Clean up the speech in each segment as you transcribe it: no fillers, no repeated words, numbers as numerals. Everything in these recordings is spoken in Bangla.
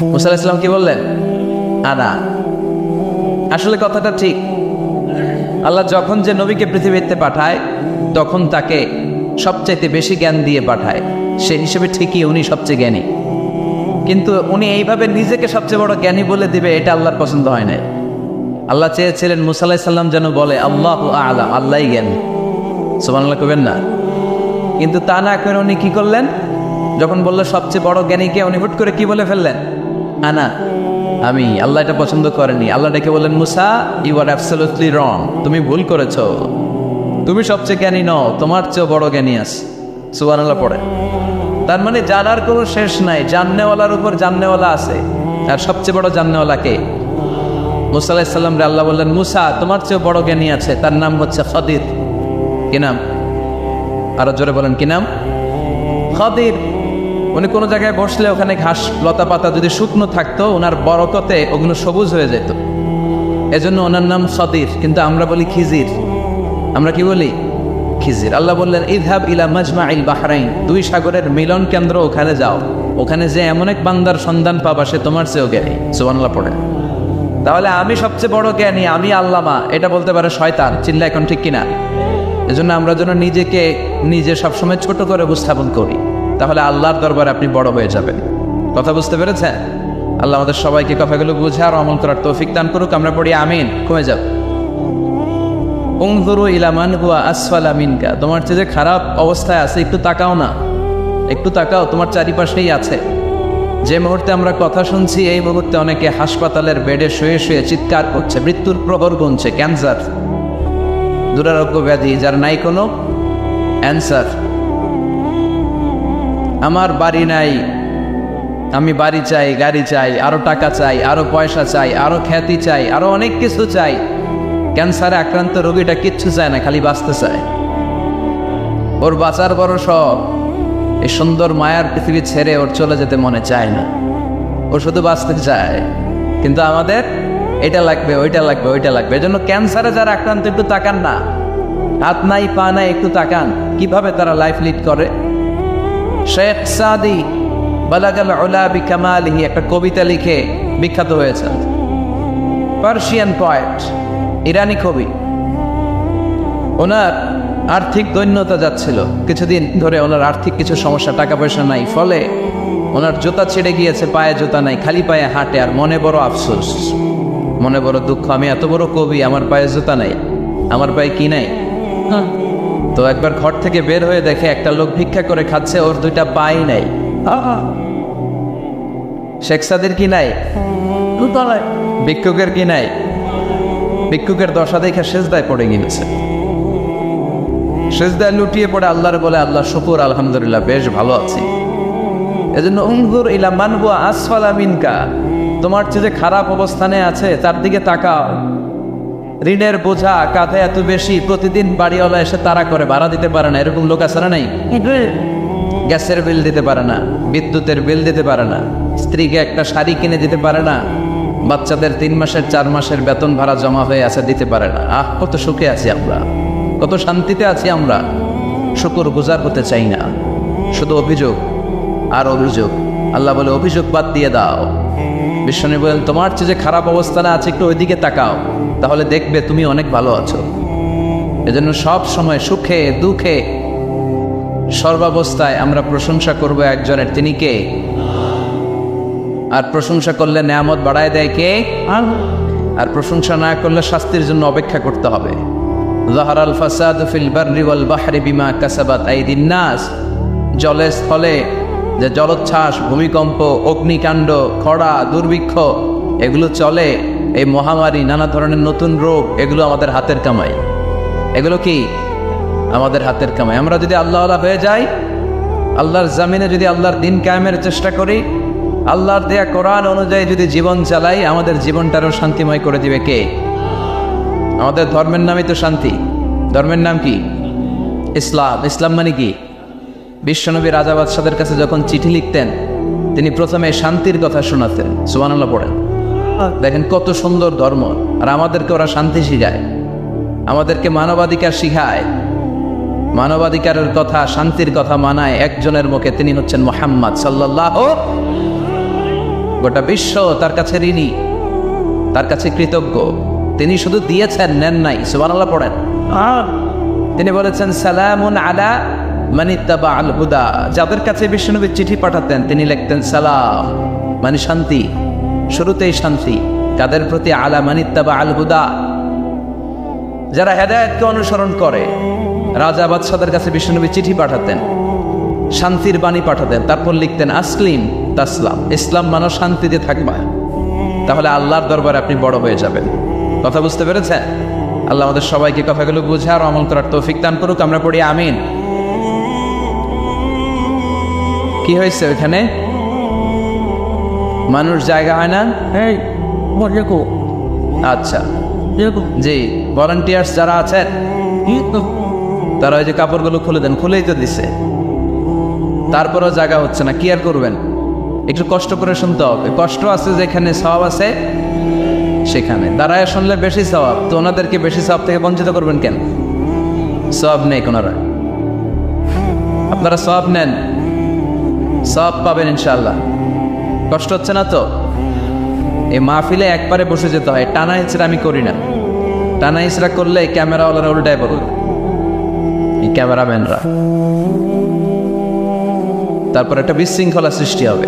মুসা আলাইহিস সালাম কি বললেন? আনা। আসলে কথাটা ঠিক। আল্লাহ যখন যে নবীকে পৃথিবীতে পাঠায় তখন তাকে সবচাইতে বেশি জ্ঞান দিয়ে পাঠায়, সে হিসেবে ঠিকই উনি সবচেয়ে জ্ঞানী। কিন্তু উনি এইভাবে নিজেকে সবচেয়ে বড় জ্ঞানী বলে দিবে, এটা আল্লাহর পছন্দ হয় না। আল্লাহ চেয়েছিলেন মুসা আলাইহিস সালাম যেন বলে আল্লাহু আ'লাম, আল্লাহই জ্ঞানী। সুবহানাল্লাহ কবেন না? কিন্তু তা না করে উনি কি করলেন? যখন বললো সবচেয়ে বড় জ্ঞানীকে, উনি হুট করে কি বলে ফেললেন? আনা, আমি। আল্লাহ এটা পছন্দ করেনি। আল্লাহ ডেকে বললেন, মুসা, ইউ আর অ্যাবসলিউটলি রং, তুমি ভুল করেছো, তুমি সবচেয়ে জ্ঞানী নও, তোমার চেয়েও বড় জ্ঞানী আছে। সুবহানাল্লাহ পড়ে। তার মানে জানার কোনো শেষ নাই, জাননেওয়ালার উপর জাননেওয়ালা আছে। আর সবচেয়ে বড় জাননেওয়ালা কে? মুসা আলাইহিস সালাম রে আল্লাহ বললেন, মুসা, তোমার চেয়েও বড় জ্ঞানী আছে, তার নাম হচ্ছে খাদির। কি নাম? আরো জোরে বলেন, কি নাম? খাদির। উনি কোনো জায়গায় বসলে ওখানে ঘাস লতা পাতা যদি শুকনো থাকতো, ওনার বরকতে ওগুলো সবুজ হয়ে যেত, এজন্য ওনার নাম খাদির। কিন্তু আমরা বলি খিজির। আমরা কি বলি? খিজির। আল্লাহ বললেন, ইযহাব ইলা মাজমাইল বাহরাইন, দুই সাগরের মিলন কেন্দ্র, ওখানে যাও, ওখানে যে এমন এক বান্দার সন্ধান পাবা সে তোমার চেয়েও জ্ঞানী। সুবহানাল্লাহ পড়ে। তাহলে আমি সবচেয়ে বড় জ্ঞানী, আমি আল্লামা, এটা বলতে পারে শয়তান। চিল্লা এখন ঠিক কিনা? এজন্য আমরা যেন নিজেকে নিজে সবসময় ছোট করে উপস্থাপন করি, তাহলে আল্লাহর দরবারে আপনি বড় হয়ে যাবেন। কথা বুঝতে পেরেছেন? আল্লাহ আমাদের সবাইকে কথাগুলো বুঝে আর আমল করার তৌফিক দান করুক। আমরা পড়ি আমিন। কমে যাও। উনজুরু ইলা মান হুয়া আসফালা মিনকা, তোমার চেয়ে যে খারাপ অবস্থায় আছে একটু তাকাও না, একটু তাকাও, তোমার চারিপাশেই আছে। যে মুহূর্তে আমরা কথা শুনছি এই মুহূর্তে অনেকে হাসপাতালের বেডে শুয়ে শুয়ে চিৎকার করছে, মৃত্যুর প্রহর গুনছে। ক্যান্সার, দুরারোগ্য ব্যাধি যার নাই কোনো অ্যান্সার। আমার বাড়ি নাই, আমি বাড়ি চাই, গাড়ি চাই, আরো টাকা চাই, আরো পয়সা চাই, আরো খ্যাতি চাই, আরো অনেক কিছু চাই। ক্যান্সারে আক্রান্ত রোগীটা কিচ্ছু চায় না, খালি বাঁচতে চায়। ওর বাঁচার বড় শখ, এই সুন্দর মায়ার পৃথিবী ছেড়ে ওর চলে যেতে মনে চায় না, ও শুধু বাঁচতে চায়। কিন্তু আমাদের এটা লাগবে, ওইটা লাগবে, ওইটা লাগবে। এজন্য ক্যান্সারে যারা আক্রান্ত একটু তাকান না, হাত নাই পা নাই, একটু তাকান কিভাবে তারা লাইফ লিড করে। শেখ সাদি বালাগাল উলা বিকামালিহি একটা কবিতা লিখে বিখ্যাত হয়েছেন। পার্সিয়ান পয়েট, ইরানি কবি। ওনার আর্থিক দৈন্যতা যাচ্ছিল কিছুদিন ধরে, ওনার আর্থিক কিছু সমস্যা, টাকা পয়সা নাই, ফলে ওনার জুতা ছিঁড়ে গিয়েছে, পায়ে জুতা নাই, খালি পায়ে হাঁটে। আর মনে বড় আফসোস, মনে বড় দুঃখ, আমি এত বড় কবি, আমার পায়ে জুতা নাই, আমার পায়ে কি নাই। তো একবার ঘর থেকে বের হয়ে দেখে একটা লোক ভিক্ষা করে খাচ্ছে, ওর দুইটা পাই নাই। শেখ সাদির কি নাই? ভিক্ষুকের কি নাই? ভিক্ষুকের দশা দেখে সেজদায় পড়ে গিয়েছে। সেজদায় লুটিয়ে পড়ে আল্লাহর বলে, আল্লাহ শুকুর, আলহামদুলিল্লাহ, বেশ ভালো আছি। এজন্য উনজুর ইলা মান হুয়া আসফালা মিনকা, তোমার চেয়ে যে খারাপ অবস্থানে আছে তার দিকে তাকাও। ঋণের বোঝা কাঁধে এত বেশি, প্রতিদিন বাড়িওয়ালা এসে তাড়া করে, ভাড়া দিতে পারে না, এরকম লোক আছে না? নাই? গ্যাসের বিল দিতে পারে না, বিদ্যুতের বিল দিতে পারে না, স্ত্রীকে একটা শাড়ি কিনে দিতে পারে না, বাচ্চাদের 3 মাসের 4 মাসের বেতন ভাড়া জমা হয়ে আছে, দিতে পারে না। কত সুখে আছি আমরা, কত শান্তিতে আছি আমরা, শুকর গুজার হতে চাই না, শুধু অভিযোগ আর অভিযোগ। আল্লাহ বলে, অভিযোগ বাদ দিয়ে দাও। বিশ্বনবী বলেন, তোমার চেয়ে যে খারাপ অবস্থানে আছে একটু ওইদিকে তাকাও, তাহলে দেখবে তুমি অনেক ভালো আছো। এজন্য সব সময় সুখে দুঃখে সর্বাবস্থায় আমরা প্রশংসা করব একজনের, তিনি কে? আর প্রশংসা করলে নেয়ামত বাড়ায় দেয় কে? আর প্রশংসা না করলে শাস্তির জন্য অপেক্ষা করতে হবে। যাহারাল ফাসাদু ফিল বাররি ওয়াল বাহরি বিমা কাসাবাত আইদিন নাস, জলে স্থলে যে জলোচ্ছ্বাস, ভূমিকম্প, অগ্নিকাণ্ড, খরা, দুর্ভিক্ষ এগুলো চলে, এই মহামারী, নানা ধরনের নতুন রোগ, এগুলো আমাদের হাতের কামাই। এগুলো কি? আমাদের হাতের কামাই। আমরা যদি আল্লাহওয়ালা হয়ে যাই, আল্লাহর জামিনে যদি আল্লাহর দিন কায়েমের চেষ্টা করি, আল্লাহর দেয়া কোরআন অনুযায়ী যদি জীবন চালাই, আমাদের জীবনটারও শান্তিময় করে দিবে কে? আমাদের ধর্মের নামই তো শান্তি। ধর্মের নাম কি? ইসলাম। ইসলাম মানে কি? বিশ্বনবী রাজা বাদশাদের কাছে যখন চিঠি লিখতেন, তিনি প্রথমে শান্তির কথা শোনাতেন। সুবহানাল্লাহ পড়েন। দেখেন কত সুন্দর ধর্ম। আর আমাদেরকে ওরা শান্তি শিখায়, আমাদেরকে মানবাধিকার শিখায়, মানবাধিকারের কথা, শান্তির কথা মানায় একজনের মুখে, তিনি হচ্ছেন মুহাম্মদ সাল্লাল্লাহু। গোটা বিশ্ব তার কাছে ঋণী, তার কাছে কৃতজ্ঞ। তিনি শুধু দিয়েছেন, নেন নাই। সুবহানাল্লাহ পড়েন। তিনি বলেছেন সালামুন আলা মান ইত্তাবা আল হুদা। যাদের কাছে বিশ্বনবী চিঠি পাঠাতেন তিনি লিখতেন সালাম, মানে শান্তি, শুরুতেই শান্তি। কাদের প্রতি? আলা মান ইত্তাবা আল হুদা, যারা হেদায়েতকে অনুসরণ করে। রাজা বাদশাদের কাছে বিশ্বনবী চিঠি পাঠাতেন, শান্তির বাণী পাঠাতেন, তারপর লিখতেন আসলিম তাসলাম, ইসলাম মানো শান্তিতে থাকবা, তাহলে আল্লাহর দরবারে আপনি বড় হয়ে যাবেন। কথা বুঝতে পেরেছেন? আল্লাহ আমাদের সবাইকে কথাগুলো বুঝে আর আমল করার তৌফিক দান করুক। আমরা পড়ি আমিন। কি হয়েছে ওখানে? মানুষ জায়গা হয় না? আচ্ছা জি, ভলান্টিয়ার্স যারা আছেন তারা ওই যে কাপড়গুলো খুলে দেন। খুলেই তো দিছে, তারপরেও জায়গা হচ্ছে না। কি আর করবেন? একটু কষ্ট করে শুনতে হবে। কষ্ট আছে যেখানে, সওয়াব আছে সেখানে। দাঁড়ায় শুনলে বেশি সওয়াব, তো ওনাদেরকে বেশি সওয়াব থেকে বঞ্চিত করবেন কেন? সওয়াব নেই কোনারা, আপনারা সওয়াব নেন, সওয়াব পাবেন ইনশাআল্লাহ। কষ্ট হচ্ছে না তো? এই মাহফিলে একবারে বসে যেতে হয়, টানা হিচড়া আমি করি না। টানা হিচড়া করলে ক্যামেরাওয়ালারা উল্টায় পড়বে, এই ক্যামেরাম্যানরা, তারপর একটা বিশৃঙ্খলা সৃষ্টি হবে।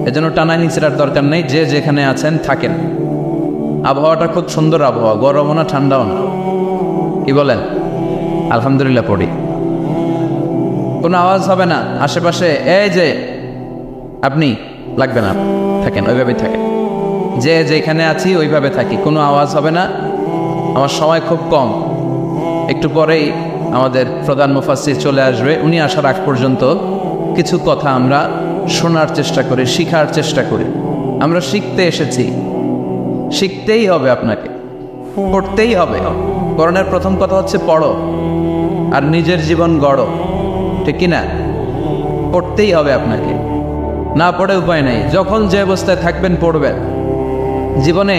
এজন্য টানা হিচড়ার দরকার নেই। যে যেখানে আছেন থাকেন। আবহাওয়াটা খুব সুন্দর আবহাওয়া, গরমও না ঠান্ডাও না। কি বলেন? আলহামদুলিল্লাহ পড়ি। কোনো আওয়াজ হবে না আশেপাশে। এই যে আপনি, লাগবে না, থাকেন ওইভাবেই থাকেন। যে যেখানে আছি ওইভাবে থাকি, কোনো আওয়াজ হবে না। আমার সময় খুব কম, একটু পরেই আমাদের প্রধান মুফাসসির চলে আসবে। উনি আসার আগ পর্যন্ত কিছু কথা আমরা শোনার চেষ্টা করি, শিখার চেষ্টা করি। আমরা শিখতে এসেছি, শিখতেই হবে, আপনাকে পড়তেই হবে। কোরআনের প্রথম কথা হচ্ছে পড়ো আর নিজের জীবন গড়ো, ঠিক কিনা? পড়তেই হবে আপনাকে, না পড়ে উপায় নেই। যখন যে অবস্থায় থাকবেন পড়বেন। জীবনে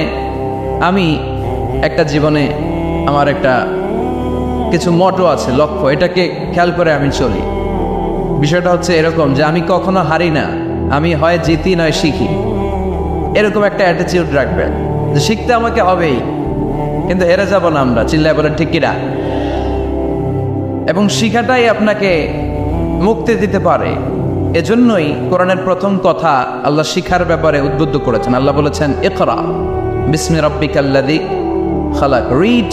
আমার একটা কিছু মটো আছে, লক্ষ্য, এটাকে খেয়াল করে আমি চলি। বিষয়টা হচ্ছে এরকম যে আমি কখনো হারি না, আমি হয় জিতি নয় শিখি। এরকম একটা অ্যাটিটিউড রাখবেন যে শিখতে আমাকে হবেই, কিন্তু হেরে যাব না আমরা। চিল্লায় বলেন ঠিক কিনা? এবং শিখাটাই আপনাকে মুক্তি দিতে পারে। এজন্যই কোরআনের প্রথম কথা আল্লাহ শিখার ব্যাপারে উদ্বুদ্ধ করেছেন। আল্লাহ বলেছেন ইকরা বিসমি রাব্বিকাল্লাযী খালাক, read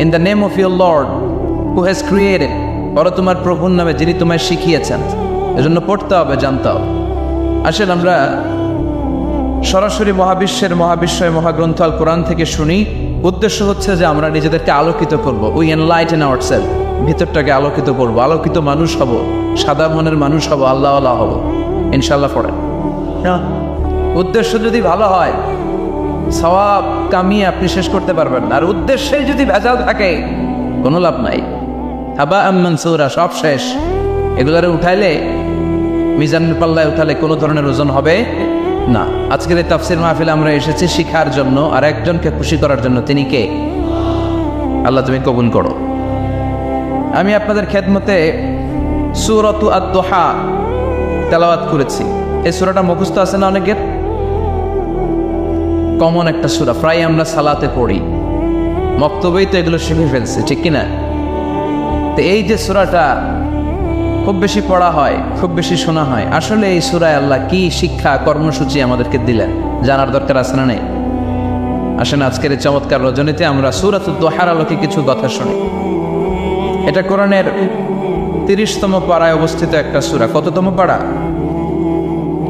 in the name of your lord who has created, পড়ো তোমার প্রভুর নামে যিনি তোমায় শিখিয়েছেন। এজন্য পড়তে হবে, জানতে হবে। আসলে আমরা সরাসরি মহাবিশ্বয় মহাগ্রন্থ আল কোরআন থেকে শুনি। উদ্দেশ্য হচ্ছে যে আমরা নিজেদেরকে আলোকিত করব। উই এনলাইটেন আওয়ারসেলফ, ভিতরটাকে আলোকিত করব, আলোকিত মানুষ হব, সাদা মনের মানুষ হব, আল্লাহওয়ালা হব ইনশাআল্লাহ। পড়েন। উদ্দেশ্য যদি ভালো হয়, সওয়াব কামিয়ে আপনি শেষ করতে পারবেন না। আর উদ্দেশ্যে যদি ভেজাল থাকে কোনো লাভ নাই। হাবা মানসুরা, সব শেষ। এগুলারে উঠাইলে, মিজানের পাল্লায় উঠালে কোনো ধরনের ওজন হবে না। আজকের এই তাফসির মাহফিলে আমরা এসেছি শিখার জন্য আর একজনকে খুশি করার জন্য। তিনি কে? আল্লাহ তুমি কবুল করো। আমি আপনাদের খেদমতে সূরাতু আদ-দুহা তেলাওয়াত করেছি। এই সূরাটা মুখস্থ আছে না অনেকের? কমন একটা সূরা, প্রায় আমরা সালাতে পড়ি, মক্তবেই তো এগুলো শিখে ফেলছি, ঠিক কিনা? তো এই যে সূরাটা খুব বেশি পড়া হয়, খুব বেশি শোনা হয়, আসলে এই সূরায় আল্লাহ কি শিক্ষা কর্মসূচি আমাদেরকে দিলেন জানার দরকার আছে না নেই? আসেন আজকের এই চমৎকার রজনীতে আমরা সূরাতুদ দুহার আলোকে কিছু কথা শুনি। এটা কোরআনের 30তম পাড়ায় অবস্থিত একটা সূরা। কততম পাড়া?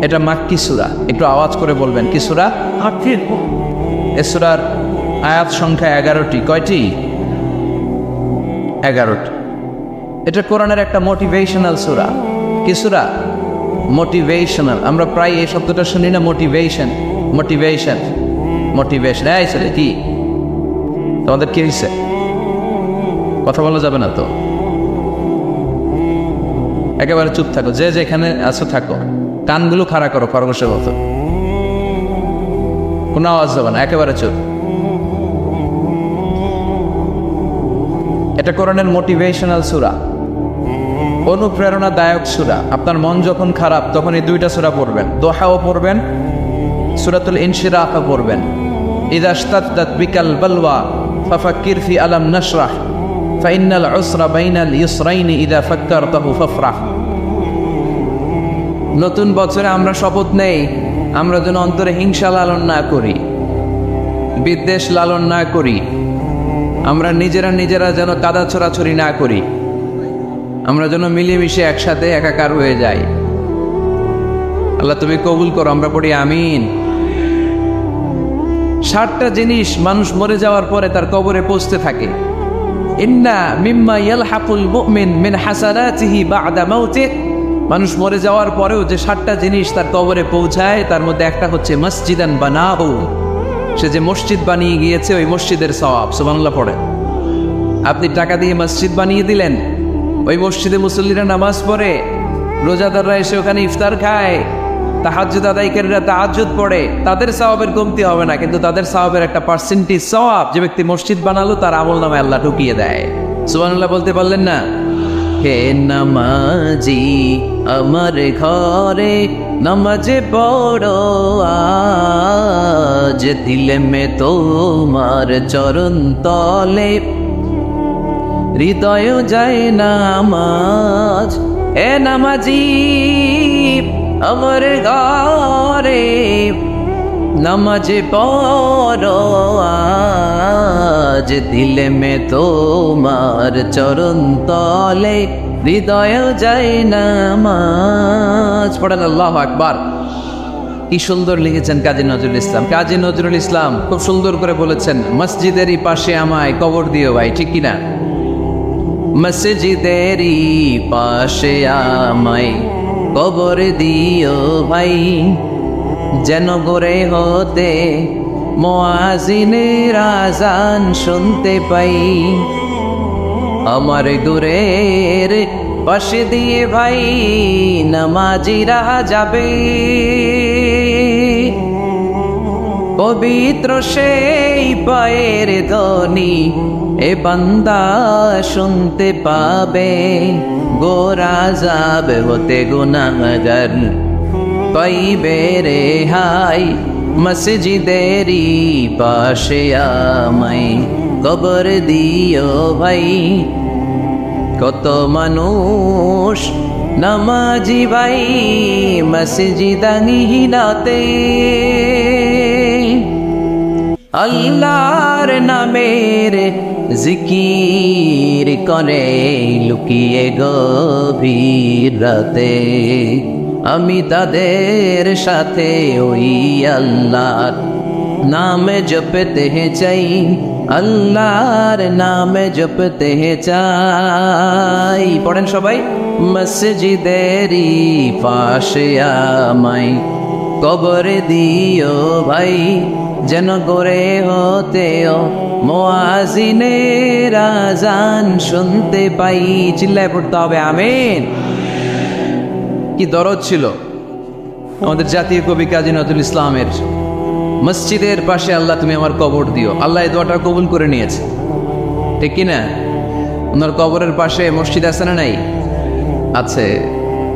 এটা মাক্কি সূরা। একটু আওয়াজ করে বলবেন, কি সূরা? এই সূরার আয়াত সংখ্যা 11টি। কয়টি? 11টি। এটা কোরআনের একটা মোটিভেশনাল সূরা। কি সূরা? মোটিভেশনাল। আমরা প্রায় এই শব্দটা শুনি না, মোটিভেশন। এই ছেলে কি তোমাদের কি হয়েছে? কথা বলা যাবে না তো, একেবারে চুপ থাকো। যে যেখানে আছো থাকো, কানগুলো খাড়া করো খরগোশের মতো, কোনো আওয়াজ যাবে না, একেবারে চুপ। এটা কোরআনের মোটিভেশনাল সূরা, অনুপ্রেরণাদায়ক সূরা। আপনার মন যখন খারাপ তখন এই দুইটা সূরা পড়বেন, দোহাও পড়বেন, সূরাতুল ইনশিরাহ পড়বেন, ইযা ইশতাদ্দাত বিকাল বালওয়া ফাফাক্কির ফি আলাম নাশরাহ ফাইন্নাল উসরা বাইনাল ইউসরাইনি ইযা ফাক্কারতাহু ফাফরাহ। নতুন বছরে আমরা শপথ নেই, আমরা যেন অন্তরে হিংসা লালন না করি, বিদ্বেষ লালন না করি, আমরা নিজেরা যেন কাদা ছোড়াছড়ি না করি, আমরা যেন মিলেমিশে একসাথে একাকার হয়ে যাই। আল্লাহ তুমি কবুল করো, আমরা পড়ি আমিন। 60টা জিনিস মানুষ মরে যাওয়ার পরে তার কবরে পৌঁছতে থাকে। ইন্না মিম্মা ইয়ালহাকুল মুমিন মিন হাসানাতিহি বা'দা মাউতিহি, মানুষ মরে যাওয়ার পরেও যে 60টা জিনিস তার কবরে পৌঁছায় তার মধ্যে একটা হচ্ছে মসজিদান বানাহু, সে যে মসজিদ বানিয়ে গিয়েছে ওই মসজিদের সওয়াব। সুবহানাল্লাহ পড়ে। আপনি টাকা দিয়ে মসজিদ বানিয়ে দিলেন, ওই মসজিদে মুসল্লিরা নামাজ পড়ে, রোজাদাররা এসে ওখানে ইফতার খায়, তাহাজ্জুদ আদায়কারীরা তাহাজ্জুদ পড়ে, তাদের সওয়াবের কমতি হবে না, কিন্তু তাদের সওয়াবের একটা পার্সেন্টেজ সওয়াব যে ব্যক্তি মসজিদ বানালো তার আমলনামায় আল্লাহ ঢুকিয়ে দেয়। সুবহানাল্লাহ বলতে পারলেন না? হে নামাজি আমার ঘরে নামাজে পড়ো আজ, দিলে মে তোমার চরণ তলে হৃদয় যায় নামাজ। হে নামাজি আমার ঘরে নামাজে পড়ো আজ, দিলে মে তোমার চরণ তলে হৃদয় যায় নামাজ। পড়েন আল্লাহু আকবার। কি সুন্দর লিখেছেন কাজী নজরুল ইসলাম। কাজী নজরুল ইসলাম খুব সুন্দর করে বলেছেন, মসজিদেরই পাশে আমায় কবর দিও ভাই, ঠিক কিনা? মসজিদেরই পাশে আমায় কবর দিও ভাই, যেন গোরে হতে মুয়াজ্জিনের আযান শুনতে পাই। আমার গোরের পাশে দিয়ে ভাই নামাজিরা যাবে, পবিত্র সেই পায়ের ধ্বনি এ বান্দা শুনতে পাবে। গোরা যাবে হতে গুনাহগার পাইবে রেহাই, মসজিদেরই পাশে আমায় কবর দিও ভাই। কত মানুষ নামাজি ভাই মসজিদাঙ্গিনাতে, আল্লাহর নামের জিকির করে লুকিয়ে গভীর রাতে। আমি তাদের সাথে ওই আল্লাহর নামে জপতে চাই, আল্লাহর নামে জপতে চাই। পড়েন সবাই, মসজিদেরই পাশে আমায় কবর দিও ভাই, যেন করে হতেও মুয়াজ্জিনের আযান শুনতে পাই। চিল্লায় পড়তে হবে আমিন। কি দরদ ছিল আমাদের জাতীয় কবি কাজী নজরুল ইসলামের, মসজিদের পাশে আল্লাহ তুমি আমার কবর দিও। আল্লাহ এই দোয়াটা কবুল করে নিয়েছে, ঠিক কিনা? ওনার কবরের পাশে মসজিদ আছে না নাই? আছে।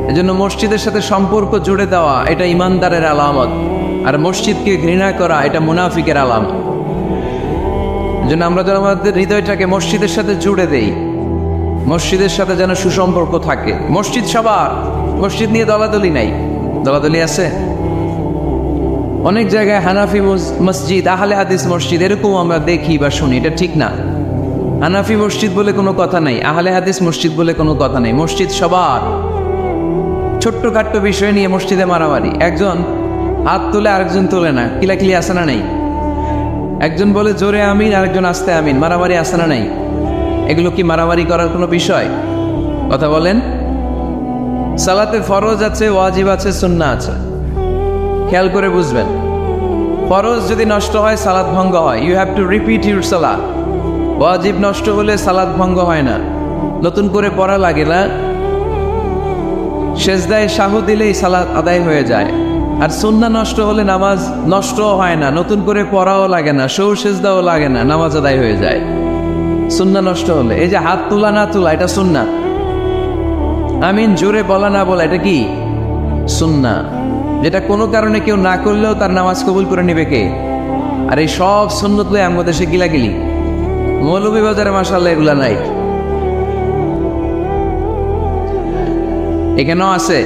এজন্য মসজিদের সাথে সম্পর্ক জুড়ে দেওয়া এটা ইমানদারের আলামত, আর মসজিদকে ঘৃণা করা এটা মুনাফিকের আলামত। এজন্য আমরা যেন আমাদের হৃদয়টাকে মসজিদের সাথে জুড়ে দেই, মসজিদের সাথে যেন সুসম্পর্ক থাকে। মসজিদ সবার, মসজিদ নিয়ে দলাদলি নাই। দলাদলি আছে অনেক জায়গায়, হানাফি মসজিদ, আহলে হাদিস মসজিদ, এরকম আমরা দেখি বা শুনি, এটা ঠিক না। হানাফি মসজিদ বলে কোনো কথা নাই, আহলে হাদিস মসজিদ বলে কোনো কথা নেই। মসজিদ সবার। ছোট্টখাট্ট বিষয় নিয়ে মসজিদে মারামারি, একজন হাত তোলে আরেকজন তোলে না, কিলাকিলি আসে না নাই? একজন বলে জোরে আমিন, আরেকজন আস্তে আমিন, মারামারি আসে না নাই? এগুলো কি মারামারি করার কোনো বিষয়? কথা বলেন। সালাতে ফরজ আছে, ওয়াজিব আছে, সুন্নাহ আছে। খেয়াল করে বুঝবেন, ফরজ যদি নষ্ট হয় সালাত ভঙ্গ হয়, you have to repeat your সালাত। ওয়াজিব নষ্ট হলে সালাত ভঙ্গ হয় না, নতুন করে পড়া লাগে না, সেজদায় সাহু দিলেই সালাত আদায় হয়ে যায়। আর সুন্নাহ নষ্ট হলে নামাজ নষ্টও হয় না, নতুন করে পড়াও লাগে না, সৌ সেজদাও লাগে না, নামাজ আদায় হয়ে যায় সুন্নাহ নষ্ট হলে। এই যে হাত তোলা না তোলা, এটা সুন্নাহ। আমিন জোরে বলা না বলা, এটা কি? সুন্নাহ। যেটা কোনো কারণে কেউ না করলেও তার নামাজ কবুল করে নিবে কে? আর এই সব সুন্নত লয়ে আমাদের দেশে গিলাগিলি। মৌলভীবাজারে মাশাআল্লাহ এগুলা নাই, এখানেও আছে।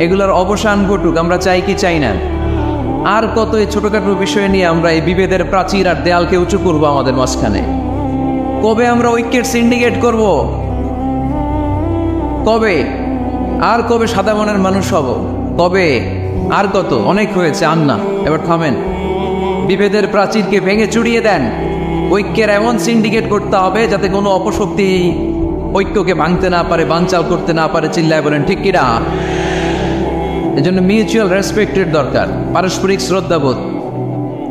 এগুলোর অবসান ঘটুক, আমরা চাই কি চাই না? আর কত এই ছোটখাটো বিষয় নিয়ে আমরা এই বিভেদের প্রাচীর আর দেয়ালকে উঁচু করবো আমাদের মাঝখানে? কবে আমরা ঐক্যের সিন্ডিকেট করব? কবে? আর কবে সাদা মনের মানুষ হব? কবে? আর কত? অনেক হয়েছে, আর না, এবার থামেন। বিভেদের প্রাচীরকে ভেঙে চুড়িয়ে দেন। ঐক্যের এমন সিন্ডিকেট করতে হবে যাতে কোনো অপশক্তি ঐক্যকে ভাঙতে না পারে, বানচাল করতে না পারে। চিল্লায় বলেন ঠিক কিনা? এজন্য মিউচুয়াল রেসপেক্টের দরকার, পারস্পরিক শ্রদ্ধাবোধ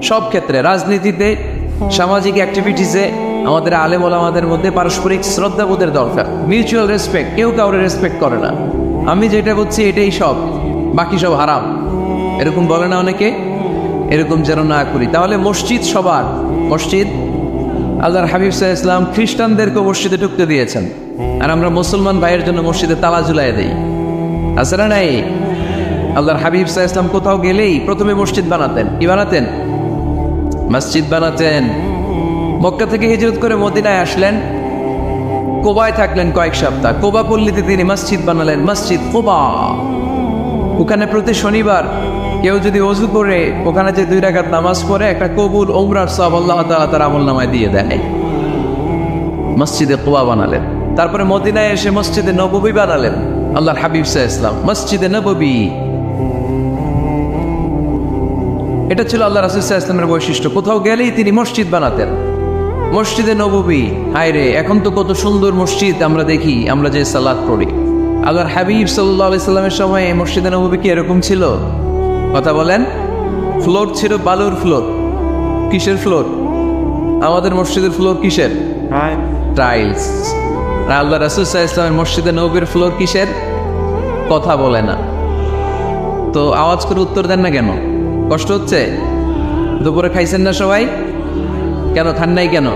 সব ক্ষেত্রে, রাজনীতিতে, সামাজিক অ্যাক্টিভিটিসে আমাদের আলেম ওলামাদের মধ্যে পারস্পরিক শ্রদ্ধাবোধের দরকার, মিউচুয়াল রেসপেক্ট। কেউ কাউরে রেসপেক্ট করে না, আমি যেটা বলছি এটাই সব, বাকি সব হারাম, এরকম বলে না অনেকে? এরকম যেন না করি। তাহলে মসজিদ সবার, মসজিদ আল্লাহর হাবিব সাল্লাল্লাহু আলাইহি ওয়াসাল্লাম খ্রিস্টানদেরকেও মসজিদে ঢুকতে দিয়েছেন, আর আমরা মুসলমান ভাইয়ের জন্য মসজিদে তালা ঝুলাই দেই, আছে না নাই? আল্লাহর হাবিব সাল্লাল্লাহু আলাইহি ওয়াসাল্লাম কোথাও গেলেই প্রথমে মসজিদ বানাতেন। কি বানাতেন? মসজিদ বানাতেন। মক্কা থেকে হিজরত করে মদিনায় আসলেন, কোবায় থাকলেন কয়েক সপ্তাহ। কোবা পল্লীতে তিনি মসজিদ বানালেন, মসজিদ কোবা। ওখানে প্রতি শনিবার কেউ যদি ওযু করে ওখানে যে 2 রাকাত নামাজ পড়ে, একটা কবুল উমরার সওয়াব আল্লাহ তাআলা তার আমলনামায় দিয়ে দেয়। মসজিদে কোবা বানালেন। তারপরে মদিনায় এসে মসজিদে নববী বানালেন আল্লাহর হাবিব সাল্লাল্লাহু আলাইহি ওয়াসাল্লাম, মসজিদে নববী। এটা ছিল আল্লাহ রাসূল সাল্লাল্লাহু আলাইহি ওয়াসাল্লামের বৈশিষ্ট্য। কোথাও গেলেই তিনি মসজিদ বানাতেন, মসজিদে নববী। হায় রে, এখন তো কত সুন্দর মসজিদ আমরা দেখি, আমরা যে সালাত পড়ি। আল্লাহর হাবিব সাল্লাল্লাহু আলাইহি সাল্লামের সময় মসজিদে নববী কি এরকম ছিল? কথা বলেন। ফ্লোর ছিল বালুর ফ্লোর। কিসের ফ্লোর? আমাদের মসজিদের ফ্লোর কিসের? টাইলস। আল্লাহ রাসূল সাল্লাল্লাহু আলাইহি ওয়াসাল্লামের মসজিদে নববীর ফ্লোর কিসের? কথা বলে না। তো আওয়াজ করে উত্তর দেন না কেন? কষ্ট হচ্ছে? দুপুরে খাইছেন না সবাই? কেন খান নাই কেন?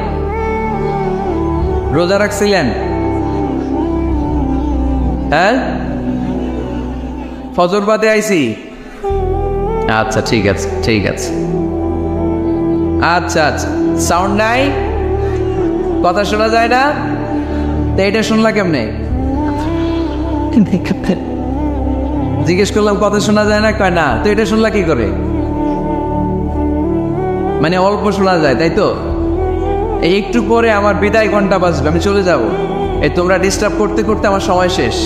রোজা রাখছিলেন? হ্যাঁ, ফজর বাদে আইছি। আচ্ছা ঠিক আছে, ঠিক আছে। আচ্ছা আচ্ছা, সাউন্ড নাই, কথা শোনা যায় না? তো এটা শুনলা কেমনে? জিজ্ঞেস করলাম কথা শোনা যায় না, কয় না। তো এটা শুনলা কি করে? মানে অল্প শোনা যায়, তাই তো? এই একটু পরে আমার বিদায় ঘন্টা বাজবে, আমি চলে যাব। এই তোমরা ডিস্টার্ব করতে করতে আমার সময় শেষ।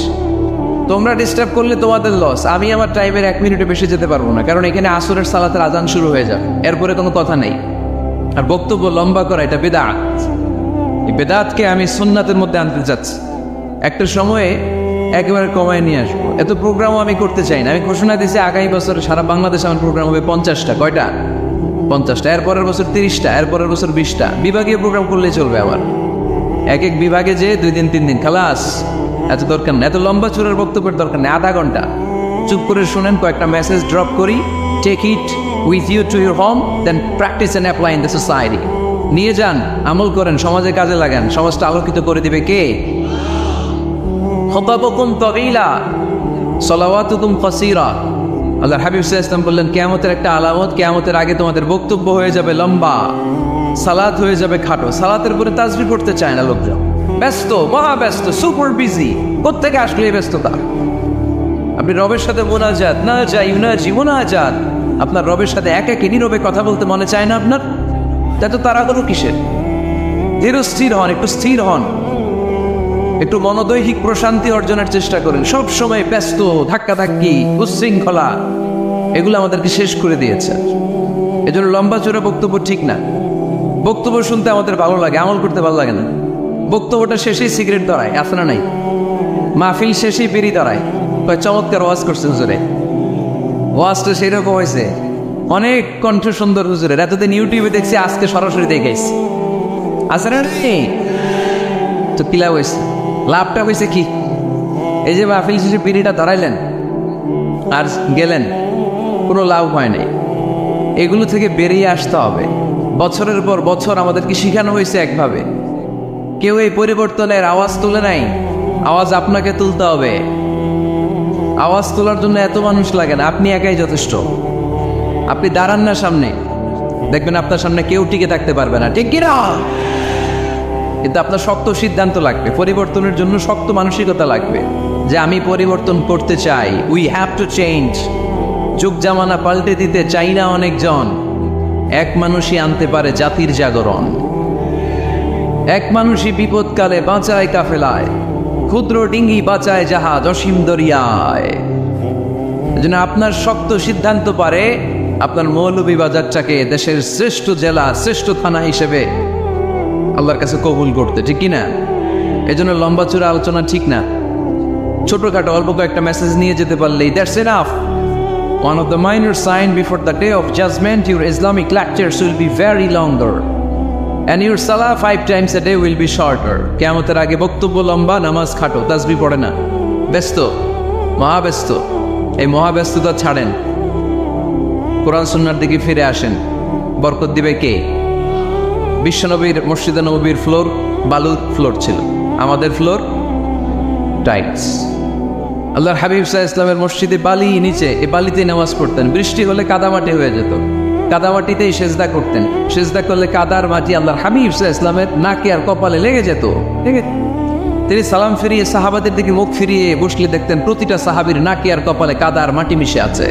তোমরা ডিস্টার্ব করলে তোমাদের লস। আমি আমার টাইমের 1 মিনিটে বেশি যেতে পারবো না, কারণ এখানে আসরের সালাতের আজান শুরু হয়ে যাবে, এরপরে কোনো কথা নেই। আর বক্তব্য লম্বা করা এটা বেদাত। এই বেদাতকে আমি সুন্নাতের মধ্যে আনতে চাচ্ছি। একটা সময়ে একেবারে কমায় নিয়ে আসবো। এত প্রোগ্রামও আমি করতে চাই না। আমি ঘোষণা দিয়েছি আগামী বছর সারা বাংলাদেশে আমার প্রোগ্রাম হবে 50টা। কয়টা? 50টা। এরপরের বছর 30টা, এরপরের বছর 20টা। বিভাগীয় প্রোগ্রাম করলেই চলবে আমার। এক এক বিভাগে যে 2 দিন 3 দিন খালাস। এত দরকার নেই, এত লম্বা চূড়ার বক্তব্যের দরকার নেই। আধা ঘন্টা চুপ করে শুনেন, কয়েকটা মেসেজ ড্রপ করি, take it with you to your home, then practise and apply in the society. নিয়ে যান, আমল করেন, সমাজে কাজে লাগান। সমাজটা আলোকিত করে দিবে কে? খুতাবুকুম তাওয়িলা, সালাওয়াতুকুম কাসীরা। আল্লাহর হাবিব সাল্লাল্লাহু আলাইহি ওয়াসাল্লাম বললেন, কিয়ামতের একটা আলামত, কিয়ামতের আগে তোমাদের বক্তব্য হয়ে যাবে লম্বা, সালাত হয়ে যাবে খাটো। সালাতের পরে তাসবিহ পড়তে চায় না লোকজন, ব্যস্ত, মহা ব্যস্ত, সুপার বিজি। কোত্থেকে আসলে এই ব্যস্ততা? আপনি রবের সাথে মুনাজাত, না যাই ইউনাজি মুনাজাত, আপনার রবের সাথে একাকী নীরবে কথা বলতে মনে চায় না আপনার? এত তাড়াহুড়ো কিসের? ধীর স্থির হন, একটু স্থির হন, একটু মনোদৈহিক প্রশান্তি অর্জনের চেষ্টা করেন। সব সময় ব্যস্ত, ধাক্কাধাক্কি, উচ্ছৃঙ্খলা, এগুলো আমাদেরকে শেষ করে দিয়েছে। এজন্য লম্বা চূড়া বক্তব্য ঠিক না। বক্তব্য শুনতে আমাদের ভালো লাগে, আমল করতে ভালো লাগে না। বক্তব্যটা শেষেই সিগারেট ধরায়, আছে না নাই? মাহফিল শেষেই বিড়ি ধরায়, কয় চমৎকার ওয়াজ করছে হুজুরে। ওয়াজটা সেই রকম হয়েছে, অনেক কণ্ঠ সুন্দর হুজুরের। এতদিন ইউটিউবে দেখছি, আজকে সরাসরি দেখাইছি, আছে না? তো কি লাভ হয়েছে? লাভটা হয়েছে কি? এই যে মাহফিল শেষে বিড়িটা ধরাইলেন আর গেলেন, কোনো লাভ হয় নাই। এগুলো থেকে বেরিয়ে আসতে হবে। বছরের পর বছর আমাদেরকে শিখানো হয়েছে একভাবে, কেউ এই পরিবর্তনের আওয়াজ তুলে নাই। আওয়াজ আপনাকে তুলতে হবে। আওয়াজ তোলার জন্য এত মানুষ লাগে না, আপনি একাই যথেষ্ট। আপনি দাঁড়ান না সামনে, দেখবেন আপনার সামনে কেউ টিকে থাকতে পারবে না, ঠিক কিনা? কিন্তু আপনার শক্ত সিদ্ধান্ত লাগবে, পরিবর্তনের জন্য শক্ত মানসিকতা লাগবে যে আমি পরিবর্তন করতে চাই। We have to change. যুগ জামানা পাল্টে দিতে চাই না অনেকজন, এক মানুষই আনতে পারে জাতির জাগরণ। এক মানুষই বিপদকালে বাঁচায় কাফেলায়, ক্ষুদ্র ডিঙ্গি বাঁচায় জাহাজ অসীম দরিয়ায়। এজন্য আপনার শক্ত সিদ্ধান্ত পারে আপনার মৌলভীবাজারটাকে দেশের শ্রেষ্ঠ জেলা, শ্রেষ্ঠ থানা হিসেবে আল্লাহর কাছে কবুল করতে, ঠিক কিনা? এজন্য লম্বা চূড়া আলোচনা ঠিক না, ছোটখাটো অল্প কয়েকটা মেসেজ নিয়ে যেতে পারলেই that's enough. One of the minor signs before the day of judgment, your Islamic lectures will be very longer and your salah 5 times a day will be shorter. কিয়ামতের আগে বক্তব্য লম্বা, নামাজ খাটো, তাসবিহ পড়ে না, ব্যস্ত, মহাব্যস্ত। এই মহাব্যস্ততা ছাড়েন, কোরআন সুন্নাহর দিকে ফিরে আসেন। বরকত দিবে কে? বিশ্বনবীর মসজিদে নববীর ফ্লোর বালুর ফ্লোর ছিল, আমাদের ফ্লোর টাইলস। আল্লাহর হাবিব সাল্লাল্লাহু আলাইহি ওয়াসাল্লামের মসজিদে বালি নিচে, এই বালিতেই নামাজ পড়তেন। বৃষ্টি হলে কাদামাটি হয়ে যেত, কাদামাটিতেই সেজদা করতেন। সেজদা করলে কাদার মাটি আল্লাহর হাবিব সাল্লাল্লাহু আলাইহি ওয়াসাল্লামের নাকে আর কপালে লেগে যেত। তিনি সালাম ফিরিয়ে সাহাবাদের দিকে মুখ ফিরিয়ে বসলে দেখতেন প্রতিটা সাহাবীর নাকে আর কপালে কাদার মাটি মিশে আছে।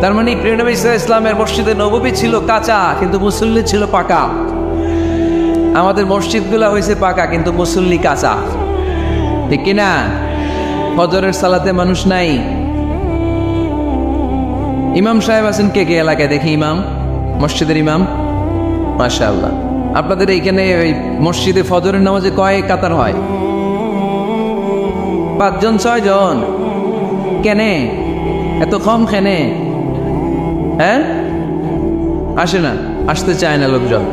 তার মানে প্রিয় নবী সাল্লাল্লাহু আলাইহি ওয়াসাল্লামের মসজিদে নববী ছিল কাঁচা, কিন্তু মুসল্লি ছিল পাকা। আমাদের মসজিদগুলো হয়েছে পাকা, কিন্তু মুসল্লি কাঁচা, ঠিক কিনা? ফজরের সালাতে মানুষ নাই। ইমাম সাহেব আছেন কে কে এলাকায়? দেখি ইমাম, মসজিদের ইমাম, মাশাআল্লাহ। আপনাদের এইখানে ওই মসজিদে ফজরের নামাজে কয় কাতার হয়? 5 জন 6 জন। কেনে এত কম? কেনে? হ্যাঁ, আসে না, আসতে চায় না লোকজন।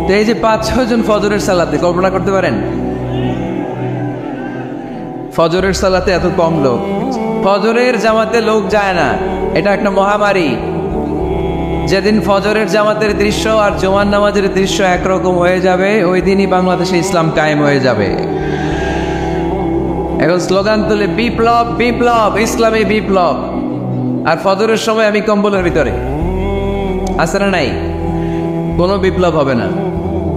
তো এই যে 5-6 জন ফজরের সালাতে, কল্পনা করতে পারেন ফজরের সালাতে এত কম লোক? ফজরের জামাতে লোক যায় না, এটা একটা মহামারী। যেদিন ফজরের জামাতের দৃশ্য আর জুমার নামাজের দৃশ্য একরকম হয়ে যাবে, ওই দিনই বাংলাদেশে ইসলাম কায়েম হয়ে যাবে। এখন স্লোগান তুলে বিপ্লব বিপ্লব, ইসলামী বিপ্লব। আর ফজরের সময় আমি কম্বলের ভিতরে, আছে না নাই? কোনো বিপ্লব হবে না।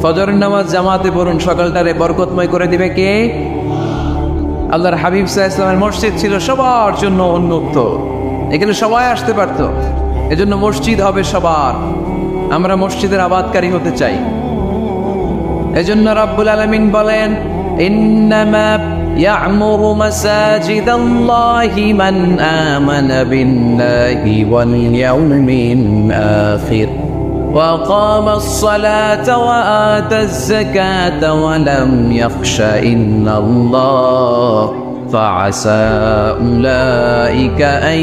ফজরের নামাজ জামাতে পড়ুন, সকালটারে বরকতময় করে দিবে কে? আল্লাহর হাবিব সাল্লাল্লাহু আলাইহি ওয়াসাল্লামের মসজিদ ছিল সবার জন্য উন্মুক্ত, এখানে সবাই আসতে পারত। এজন্য মসজিদ হবে সবার। আমরা মসজিদের আবাদকারী হতে চাই। এজন্য রাব্বুল আলামিন বলেন, ইন্নামা ইয়া'মুরু মাসাজিদাল্লাহি মান আমানা বিল্লাহি ওয়াল ইয়াউমিল আখির وأقام الصلاة وآتى الزكاة ولم يخش إلا الله فعسى أولئك أن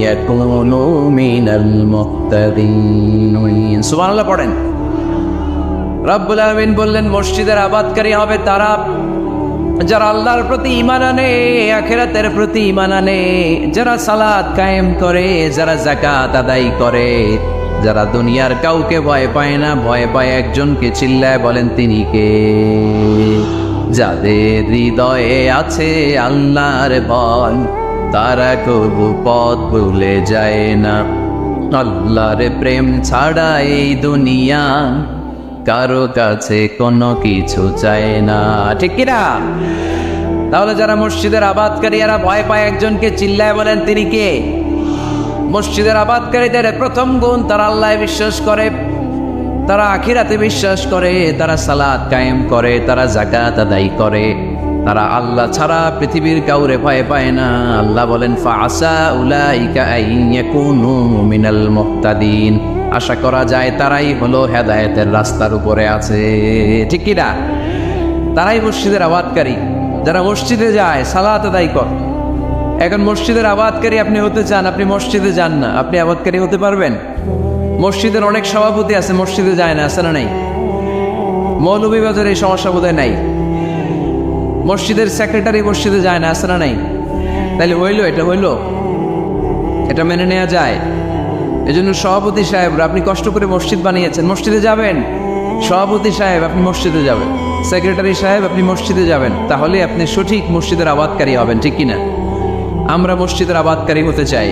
يكونوا من المهتدين। সুবহানাল্লাহ পড়েন। রব্বুল আলামিন বললেন মসজিদের আবাদকারী হবে তারা যারা আল্লাহর প্রতি ঈমান আনে, আখিরাতের প্রতি ঈমান আনে, যারা সালাত কায়েম করে, যারা যাকাত আদায় করে, যারা দুনিয়ার কাউকে ভয় পায় না, ভয় পায় একজনকে, চিল্লায় বলেন তিনি কে? যাদের হৃদয়ে আছে আল্লাহর ভয়, তারা কবু পথ ভুলে যায় না। আল্লাহর প্রেম ছাড়া এই দুনিয়া কারো কাছে কোনো কিছু চায় না, ঠিক কিনা? তাহলে যারা মসজিদের আবাদকারী, এরা ভয় পায় একজনকে, চিল্লায় বলেন তিনি কে? মসজিদের আবাদকারীদের প্রথম গুণ, তারা আল্লাহ বিশ্বাস করে, তারা আখিরাতে বিশ্বাস করে, তারা সালাত কায়েম করে, তারা যাকাত আদায় করে, তারা আল্লাহ ছাড়া পৃথিবীর কাউরে ভয় পায় না। আল্লাহ বলেন ফাআসা উলাইকা আইয়াকুনু মিনাল মুহতাদিন, আশা করা যায় তারাই হলো হেদায়েতের রাস্তার উপরে আছে, ঠিক কি না? তারাই মসজিদের আবাদকারী, যারা মসজিদে যায়, সালাত আদায় করে। এখন মসজিদের আবাদকারী আপনি হতে চান, আপনি মসজিদে যান না, আপনি আবাদকারী হতে পারবেন? মসজিদের অনেক সভাপতি আছে, মসজিদে যায় না, আছে না নাই? মৌলভীবাজারে এই সমস্যা বোধহয় নাই। মসজিদের সেক্রেটারি মসজিদে যায় না, আছে না নাই? তাইলে হইলো, এটা হইলো, এটা মেনে নেওয়া যায়? এজন্য সভাপতি সাহেবরা, আপনি কষ্ট করে মসজিদ বানিয়েছেন, মসজিদে যাবেন। সভাপতি সাহেব, আপনি মসজিদে যাবেন। সেক্রেটারি সাহেব আপনি মসজিদে যাবেন, তাহলে আপনি সঠিক মসজিদের আবাদকারী হবেন, ঠিক কিনা? আমরা মসজিদের আবাদকারী হতে চাই,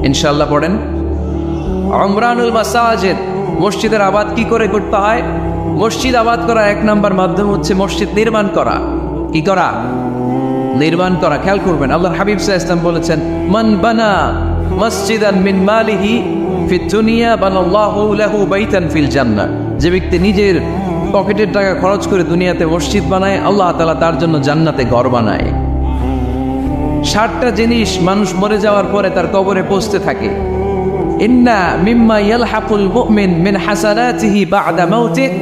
ইনশাআল্লাহ পড়েন। উমরানুল মাসাজিদ, মসজিদের আবাদ কি করে করতে হয়? মসজিদ আবাদ করার এক নাম্বার মাধ্যম হচ্ছে মসজিদ নির্মাণ করা। কি করা? নির্মাণ করা। খেয়াল করবেন, আল্লাহর হাবিব সাল্লাল্লাহু আলাইহি ওয়াসাল্লাম বলেছেন, মান বানা মসজিদান মিন মালিহি ফিদ দুনিয়া বানাল্লাহু লাহু বাইতান ফিল জান্নাহ। যে ব্যক্তি নিজের পকেটের টাকা খরচ করে দুনিয়াতে মসজিদ বানায়, আল্লাহ তাআলা তার জন্য জান্নাতে ঘর বানায়। 60টা জিনিস মানুষ মরে যাওয়ার পরে তার কবরে পৌঁছতে থাকে। ইন্না মিম্মা ইয়ালহাকুল মুমিন মিন হাসানাতিহি বা'দা মাউতিহি,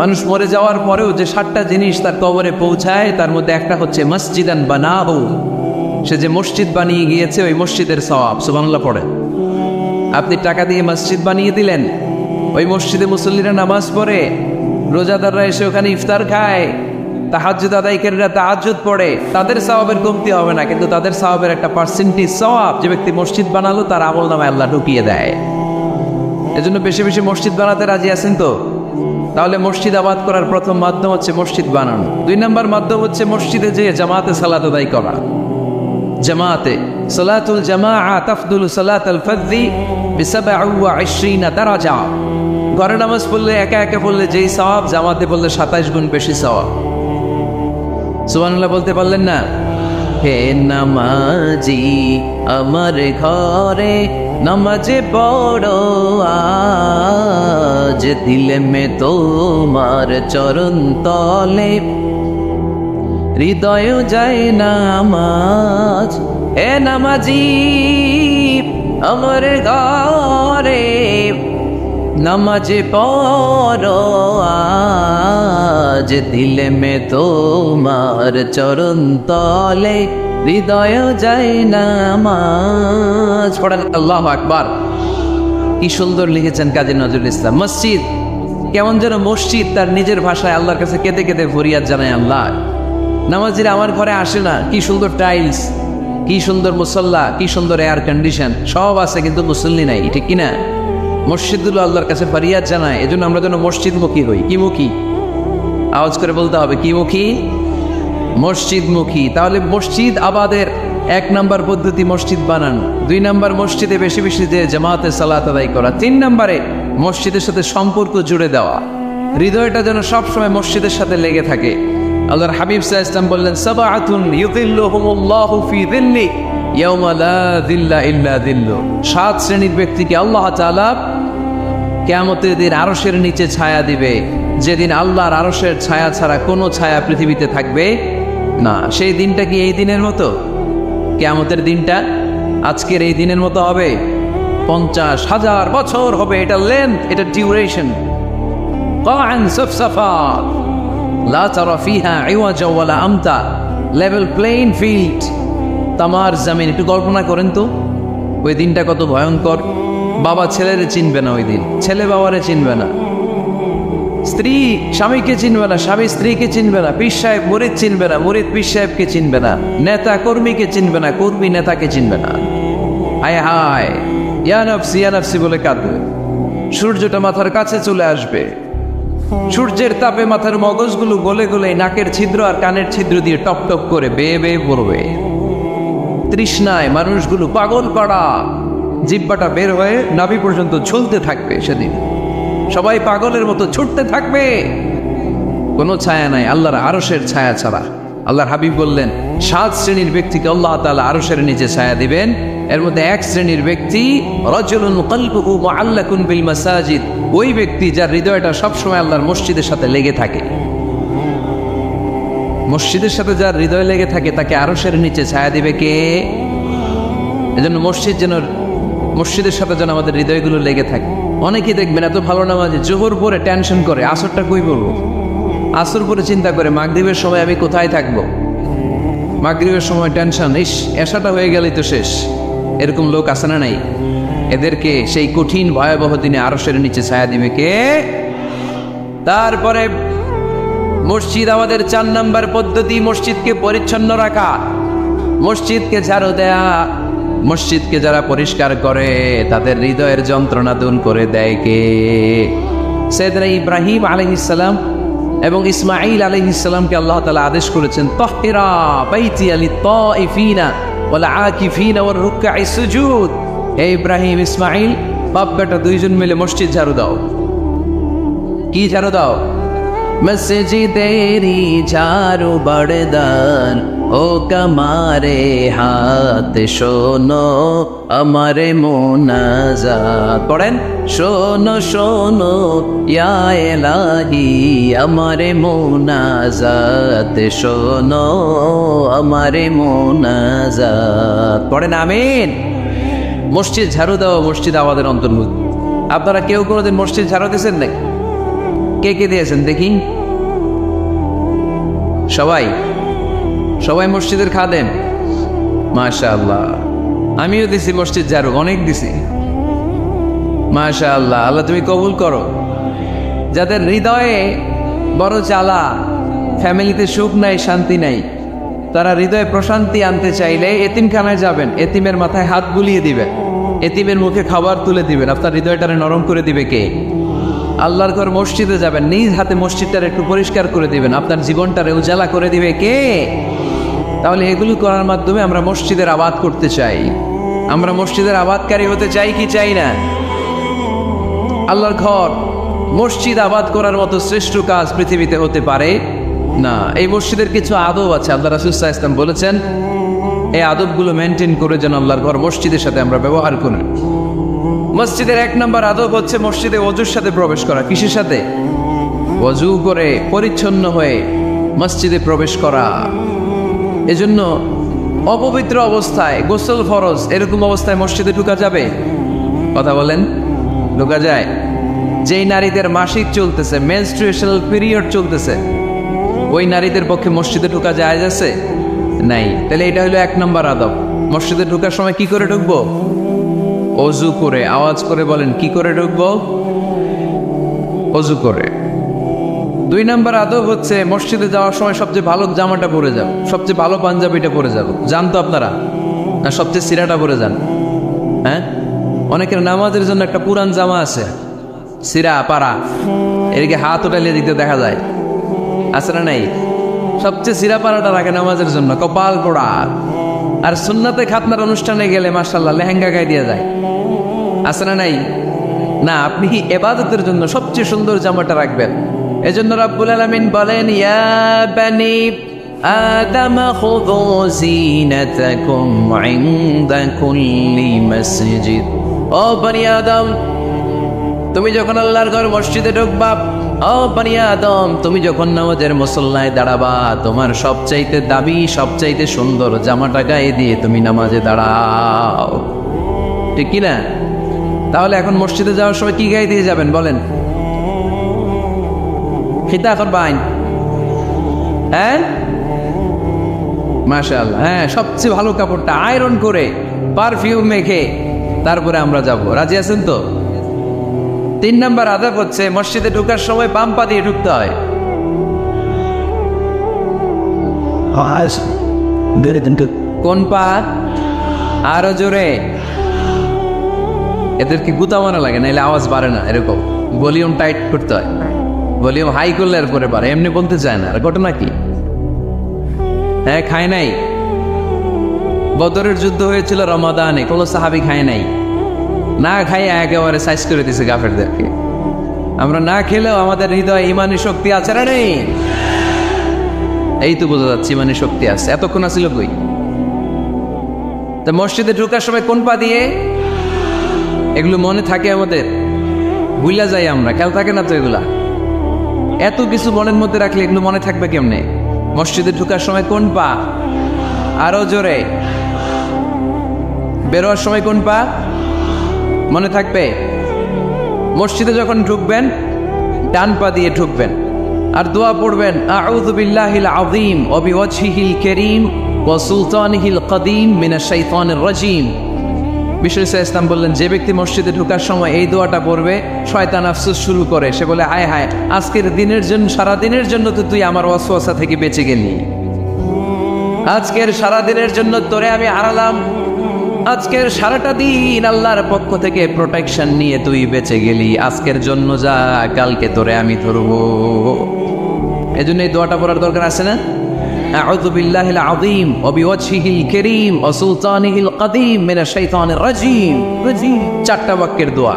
মানুষ মরে যাওয়ার পরেও যে 60টা জিনিস তার কবরে পৌঁছায়, তার মধ্যে একটা হচ্ছে মসজিদান বানাহু, সে যে মসজিদ বানিয়ে গিয়েছে ওই মসজিদের সওয়াব। সুবহানাল্লাহ পড়ে। আপনি টাকা দিয়ে মসজিদ বানিয়ে দিলেন, ওই মসজিদে মুসল্লিরা নামাজ পড়ে, রোজাদাররা এসে ওখানে ইফতার খায়, তাহাজ্জুদ আদায়কারীরা তাহাজ্জুদ পড়ে, তাদের সওয়াবের কমতি হবে না, কিন্তু তাদের সওয়াবের একটা পার্সেন্টেজ সওয়াব যে ব্যক্তি মসজিদ বানালো তার আমলনামায় আল্লাহ ঢুকিয়ে দেয়। এজন্য বেশি বেশি মসজিদ বানাতে রাজি আছেন তো? তাহলে মসজিদ আবাদ করার প্রথম মাধ্যম হচ্ছে মসজিদ বানানো। 2 নম্বর মাধ্যম হচ্ছে মসজিদে যেয়ে জামাতে সালাত আদায় করা। জামাতে সালাতুল জামাআ তাফদুলু সালাতাল ফাযি বি27 দারাজা। ঘরে নামাজ পড়লে একা একা পড়লে যেই সওয়াব, জামাতে পড়লে 27 গুণ বেশি সওয়াব। সুবহানাল্লাহ বলতে পারলেন না? হে নামাজি আমার ঘরে নামাজে পড়ো আজ, দিলে মে তোমার চরণ তলে হৃদয় যায় নামাজ। হে নামাজি আমার ঘরে নামাজে পড়ো আজ, দিলে মে তোমার চরণ তলে হৃদয় যায় নামাজ। পড়েন আল্লাহু আকবার। কি সুন্দর লিখেছেন কাজী নজরুল ইসলাম। মসজিদ কেমন যেন মসজিদ তার নিজের ভাষায় আল্লাহর কাছে কেঁদে কেঁদে ফরিয়াদ জানায়, আল্লাহ নামাজিরা আমার ঘরে আসে না, কি সুন্দর টাইলস, কি সুন্দর মুসল্লা, কি সুন্দর এয়ার কন্ডিশন, সব আছে কিন্তু মুসল্লি নাই, ঠিক কিনা? মসজিদগুলো আল্লাহর কাছে ফরিয়াদ জানায়। এজন্য আমরা যেন মসজিদমুখী হই। কি মুখী? আওয়াজ করে বলতে হবে, কি মুখী? মসজিদমুখী। তাহলে মসজিদ আবাদের 1 নাম্বার পদ্ধতি মসজিদ বানানো। 2 নাম্বার মসজিদে বেশি বেশি যে জামাতে সালাত আদায় করা। 3 নম্বরে মসজিদের সাথে সম্পর্ক জুড়ে দেওয়া, হৃদয়টা যেন সবসময় মসজিদের সাথে লেগে থাকে। আল্লাহর হাবিব সাল্লাল্লাহু আলাইহি ওয়াসাল্লাম বললেন, সাবআতুন ইউযিল্লুহুমুল্লাহু ফি যিল্লি ইয়াওমা লা যিল্লা ইল্লা যিল্লু। 7 শ্রেণীর ব্যক্তিকে আল্লাহ তাআলা কিয়ামতের দিন আরশের নিচে ছায়া দিবে, যেদিন আল্লাহর আরশের ছায়া ছাড়া কোনো ছায়া পৃথিবীতে থাকবে না। সেই দিনটা কি এই দিনের মতো? কিয়ামতের দিনটা আজকের এই দিনের মতো হবে? 50,000 বছর হবে। এটা লেন্থ, এটা ডিউরেশন। কাআন সাফসাফা লা তারা ফিহা ইওয়াজা ওয়ালা আমতা, লেভেল প্লেইন ফিল্ড, তামার জমিন। একটু কল্পনা করেন তো ওই দিনটা কত ভয়ঙ্কর। বাবা ছেলেরে চিনবে না ওই দিন, ছেলে বাবারে চিনবে না, স্ত্রী স্বামীকে চিনবে না, স্বামী স্ত্রীকে চিনবে না, পীর সাহেব মুরিদ চিনবে না, মুরিদ পীর সাহেবকে চিনবে না, নেতা কর্মীকে চিনবে না, কর্মী নেতাকে চিনবে না। হায় হায়, ইয়া নফসি বলে কাঁদবে। সূর্যটা মাথার কাছে চলে আসবে, সূর্যের তাপে মাথার মগজগুলো গলে গলে নাকের ছিদ্র আর কানের ছিদ্র দিয়ে টপ টপ করে বেয়ে বেয়ে পড়বে। তৃষ্ণায় মানুষগুলো পাগল পাড়া, জিহ্বাটা বের হয়ে নাভি পর্যন্ত ঝুলতে থাকবে। সেদিন সবাই পাগলের মতো ছুটতে থাকবে, কোনো ছায়া নাই আল্লাহর আরশের ছায়া ছাড়া। আল্লাহর হাবিব বললেন, 7 শ্রেণীর ব্যক্তিকে আল্লাহ তাআলা আরশের নিচে ছায়া দিবেন। এর মধ্যে 1 শ্রেণীর ব্যক্তি রাজুলুন কলবুহু মুআল্লাকুন বিল মাসাজিদ, ওই ব্যক্তি যার হৃদয়টা সবসময় আল্লাহর মসজিদের সাথে লেগে থাকে। মসজিদের সাথে যার হৃদয় লেগে থাকে তাকে আরশের নিচে ছায়া দিবে কে? এজন্য মসজিদের সাথে যেন আমাদের হৃদয়গুলো লেগে থাকে। অনেকেই দেখবেন এত ভালো নামাজে, জোহর পরে টেনশন করে আসরটা কই পড়বো, আসর পরে চিন্তা করে মাগরিবের সময় আমি কোথায় থাকবো, মাগরিবের সময় টেনশন, ইস এশাটা হয়ে গেলেই তো শেষ। এরকম লোক আছে না নাই? এদেরকে সেই কঠিন ভয়াবহ দিনে আরশের নিচে ছায়া দিবে কে? তারপরে মসজিদ আমাদের 4 নাম্বার পদ্ধতি, মসজিদকে পরিচ্ছন্ন রাখা, মসজিদকে ঝাড়ু দেয়া। মসজিদকে যারা পরিষ্কার করে তাদের হৃদয়ের যন্ত্রণা দূর করে দেয় কে? সাইয়েদনা ইব্রাহিম আলাইহিস সালাম এবং ইসমাঈল আলাইহিস সালামকে আল্লাহ তাআলা আদেশ করেছেন তাহহিরা বাইতিয়া লিত্তাইফিনা ওয়াল আকিফিনা ওয়ার রুকআই সুজুদ। হে ইব্রাহিম, ইসমাঈল, বাপ বেটা দুইজন মিলে মসজিদ ঝাড়ু দাও। কি ঝাড়ু দাও? মসজিদেরি ঝাড়ু বড়দান ও কমারে হাত শোনো আমারে মোনাজাত। পড়েন, শোনো শোনো ইয়া ইলাহি আমারে মোনাজাত, শোনো আমারে মোনাজাত। পড়েন আমিন। মসজিদ ঝাড়ু দাও মসজিদ আমাদের অন্তর্ভুক্ত। আপনারা কেউ কোনোদিন মসজিদ ঝাড়ু দিয়েছেন নাকি? কে কে দিয়েছেন দেখি? সবাই সবাই মসজিদের খাদেম? মাশাআল্লাহ। আমিও দিছি মসজিদ ঝাড়ু, অনেক দিছি। মাশাআল্লাহ, আল্লাহ তুমি কবুল করো। যাদের হৃদয়ে বড় জ্বালা, ফ্যামিলিতে সুখ নাই, শান্তি নাই, তারা হৃদয়ে প্রশান্তি আনতে চাইলে এতিমখানায় যাবেন, এতিমের মাথায় হাত বুলিয়ে দিবেন, এতিমের মুখে খাবার তুলে দিবেন। আপনার হৃদয়টারে নরম করে দিবে কে? আল্লাহর ঘর মসজিদে যাবেন, নিজ হাতে মসজিদটারে একটু পরিষ্কার করে দিবেন, আপনার জীবনটারে উজালা করে দিবে কে? তাহলে এগুলো করার মাধ্যমে আমরা মসজিদের আবাদ করতে চাই। আমরা মসজিদের আবাদকারী হতে চাই কি চাই না? আল্লাহর ঘর মসজিদ আবাদ করার মতো শ্রেষ্ঠ কাজ পৃথিবীতে হতে পারে না। এই মসজিদের কিছু আদব আছে, আল্লাহ রাসূল সাল্লাল্লাহু আলাইহি ওয়াসাল্লাম বলেছেন এই আদবগুলো মেনটেন করে যেন আল্লাহর ঘর মসজিদের সাথে আমরা ব্যবহার করি। মসজিদের 1 নম্বর আদব হচ্ছে মসজিদে ওযুর সাথে প্রবেশ করা। কিসের সাথে? ওযু করে পরিচ্ছন্ন হয়ে মসজিদে প্রবেশ করা। এজন্য অপবিত্র অবস্থায়, গোসল ফরজ, এরকম অবস্থায় মসজিদে ঢোকা যাবে? কথা বলেন, ঢোকা যায়? যেই নারীদের মাসিক চলতেছে, মেনস্ট্রুয়েশনাল পিরিয়ড চলতেছে, ওই নারীদের পক্ষে মসজিদে ঢোকা জায়েজ আছে? নাই। তাহলে এটা হলো 1 নম্বর আদব। মসজিদে ঢোকার সময় কি করে ঢুকবো? ওযু করে। আওয়াজ করে বলেন, কি করে ঢুকবো? ওযু করে। 2 নম্বর আদব হচ্ছে মসজিদে যাওয়ার সময় সবচেয়ে ভালো জামাটা পরে যাব, সবচেয়ে ভালো পাঞ্জাবিটা পরে যাব। জান তো আপনারা? না সবচেয়ে সিরাটা পরে যান? হ্যাঁ, অনেকের নামাজের জন্য একটা পুরান জামা আছে, সিরা পাড়া, এদিকে হাত উঠালিয়ে দিতে দেখা যায়, আছে না নাই? সবচেয়ে সিরা পাড়াটা রাখে নামাজের জন্য, কপাল পোড়া। আর সুন্নাতে খাতনার অনুষ্ঠানে গেলে মাশাআল্লাহ লেহেঙ্গা গায়ে দিয়ে যায়, আছে না নাই? না, আপনি ইবাদতের জন্য সবচেয়ে সুন্দর জামাটা রাখবেন। এজন্য রাব্বুল আলামিন বলেন, ইয়া বানি আদম খুযু যিনাতাকুম ইনদা কুল্লি মসজিদ। ও বনি আদম, তুমি যখন আল্লাহর ঘর মসজিদে ঢুকবা, ও বনি আদম, তুমি যখন নামাজের মুসল্লায় দাঁড়াবা, তোমার সবচাইতে দামি, সবচাইতে সুন্দর জামাটা গায়ে দিয়ে তুমি নামাজে দাঁড়াও। ঠিক কি না? তাহলে এখন মসজিদে যাওয়ার সময় কি গায়ে দিয়ে যাবেন বলেন? খিতা করবেন? হ্যাঁ, মাশাআল্লাহ। হ্যাঁ, সবচেয়ে ভালো কাপড়টা আয়রন করে পারফিউম মেখে তারপরে আমরা যাব। রাজি আছেন তো? 3 নম্বর আদব হচ্ছে মসজিদে ঢোকার সময় বাম পা দিয়ে ঢুকতে হয়। কোন পা? আরো জোরে। এদেরকে গুতা মারা লাগে, নাইলে আওয়াজ বাড়ে না। এরকম ভলিউম টাইট করতে হয়, ভলিউম হাই করলে এরপরে বাড়ে, এমনি বলতে চায় না। আর ঘটনা কি? হ্যাঁ, খায় নাই। বদরের যুদ্ধ হয়েছিল রমাদানে, কোনো সাহাবী খায় নাই, না খাই একেবারে সাইজ করে দিছে কাফেরদেরকে। আমরা না খেলেও আমাদের হৃদয়ে ইমানি শক্তি আছে না নেই? এই তো বোঝা যাচ্ছে ইমানি শক্তি আছে। এতক্ষণ আসিল কই? তা মসজিদে ঢোকার সময় কোন পা দিয়ে? এগুলো মনে থাকে আমাদের? ভুলা যাই আমরা, খেয়াল থাকে না তো এগুলা। এত কিছু মনের মধ্যে রাখলে এগুলো মনে থাকবে কেমনে? মসজিদে ঢোকার সময় কোন পা? আরো জোরে। বেরোয়ার সময় কোন পা? মনে থাকবে? মসজিদে যখন ঢুকবেন ডান পা দিয়ে ঢুকবেন, আর দোয়া পড়বেন, আউযু বিল্লাহিল আযীম ওয়া বিওয়াজহিল কারীম ওয়া সুলতানিহিল কদীম মিনাশ শাইতানির রাজীম। বিষ্ণু ইসলাম বললেন, যে ব্যক্তি মসজিদে ঢোকার সময় এই দোয়াটা পড়বে, শয়তান আফসোস শুরু করে। সে বলে, হায় হায়, আজকের দিনের জন্য, সারা দিনের জন্য তো তুই আমার ওয়াসওয়াসা থেকে বেঁচে গেলি। আজকের সারা দিনের জন্য তোরে আমি হারালাম। আজকের সারাটা দিন আল্লাহর পক্ষ থেকে প্রোটেকশন নিয়ে তুই বেঁচে গেলি। আজকের জন্য যা, কালকে তোরে আমি ধরবো। এজন্য এই দোয়াটা পড়ার দরকার আছে না? আউযু বিল্লাহিল আযীম ওয়া বিওয়াজহিল কারীম ওয়া সুলতানিহিল কাদীম মিনাশ শাইতানির রাজীম। চারটা বাক্যের দোয়া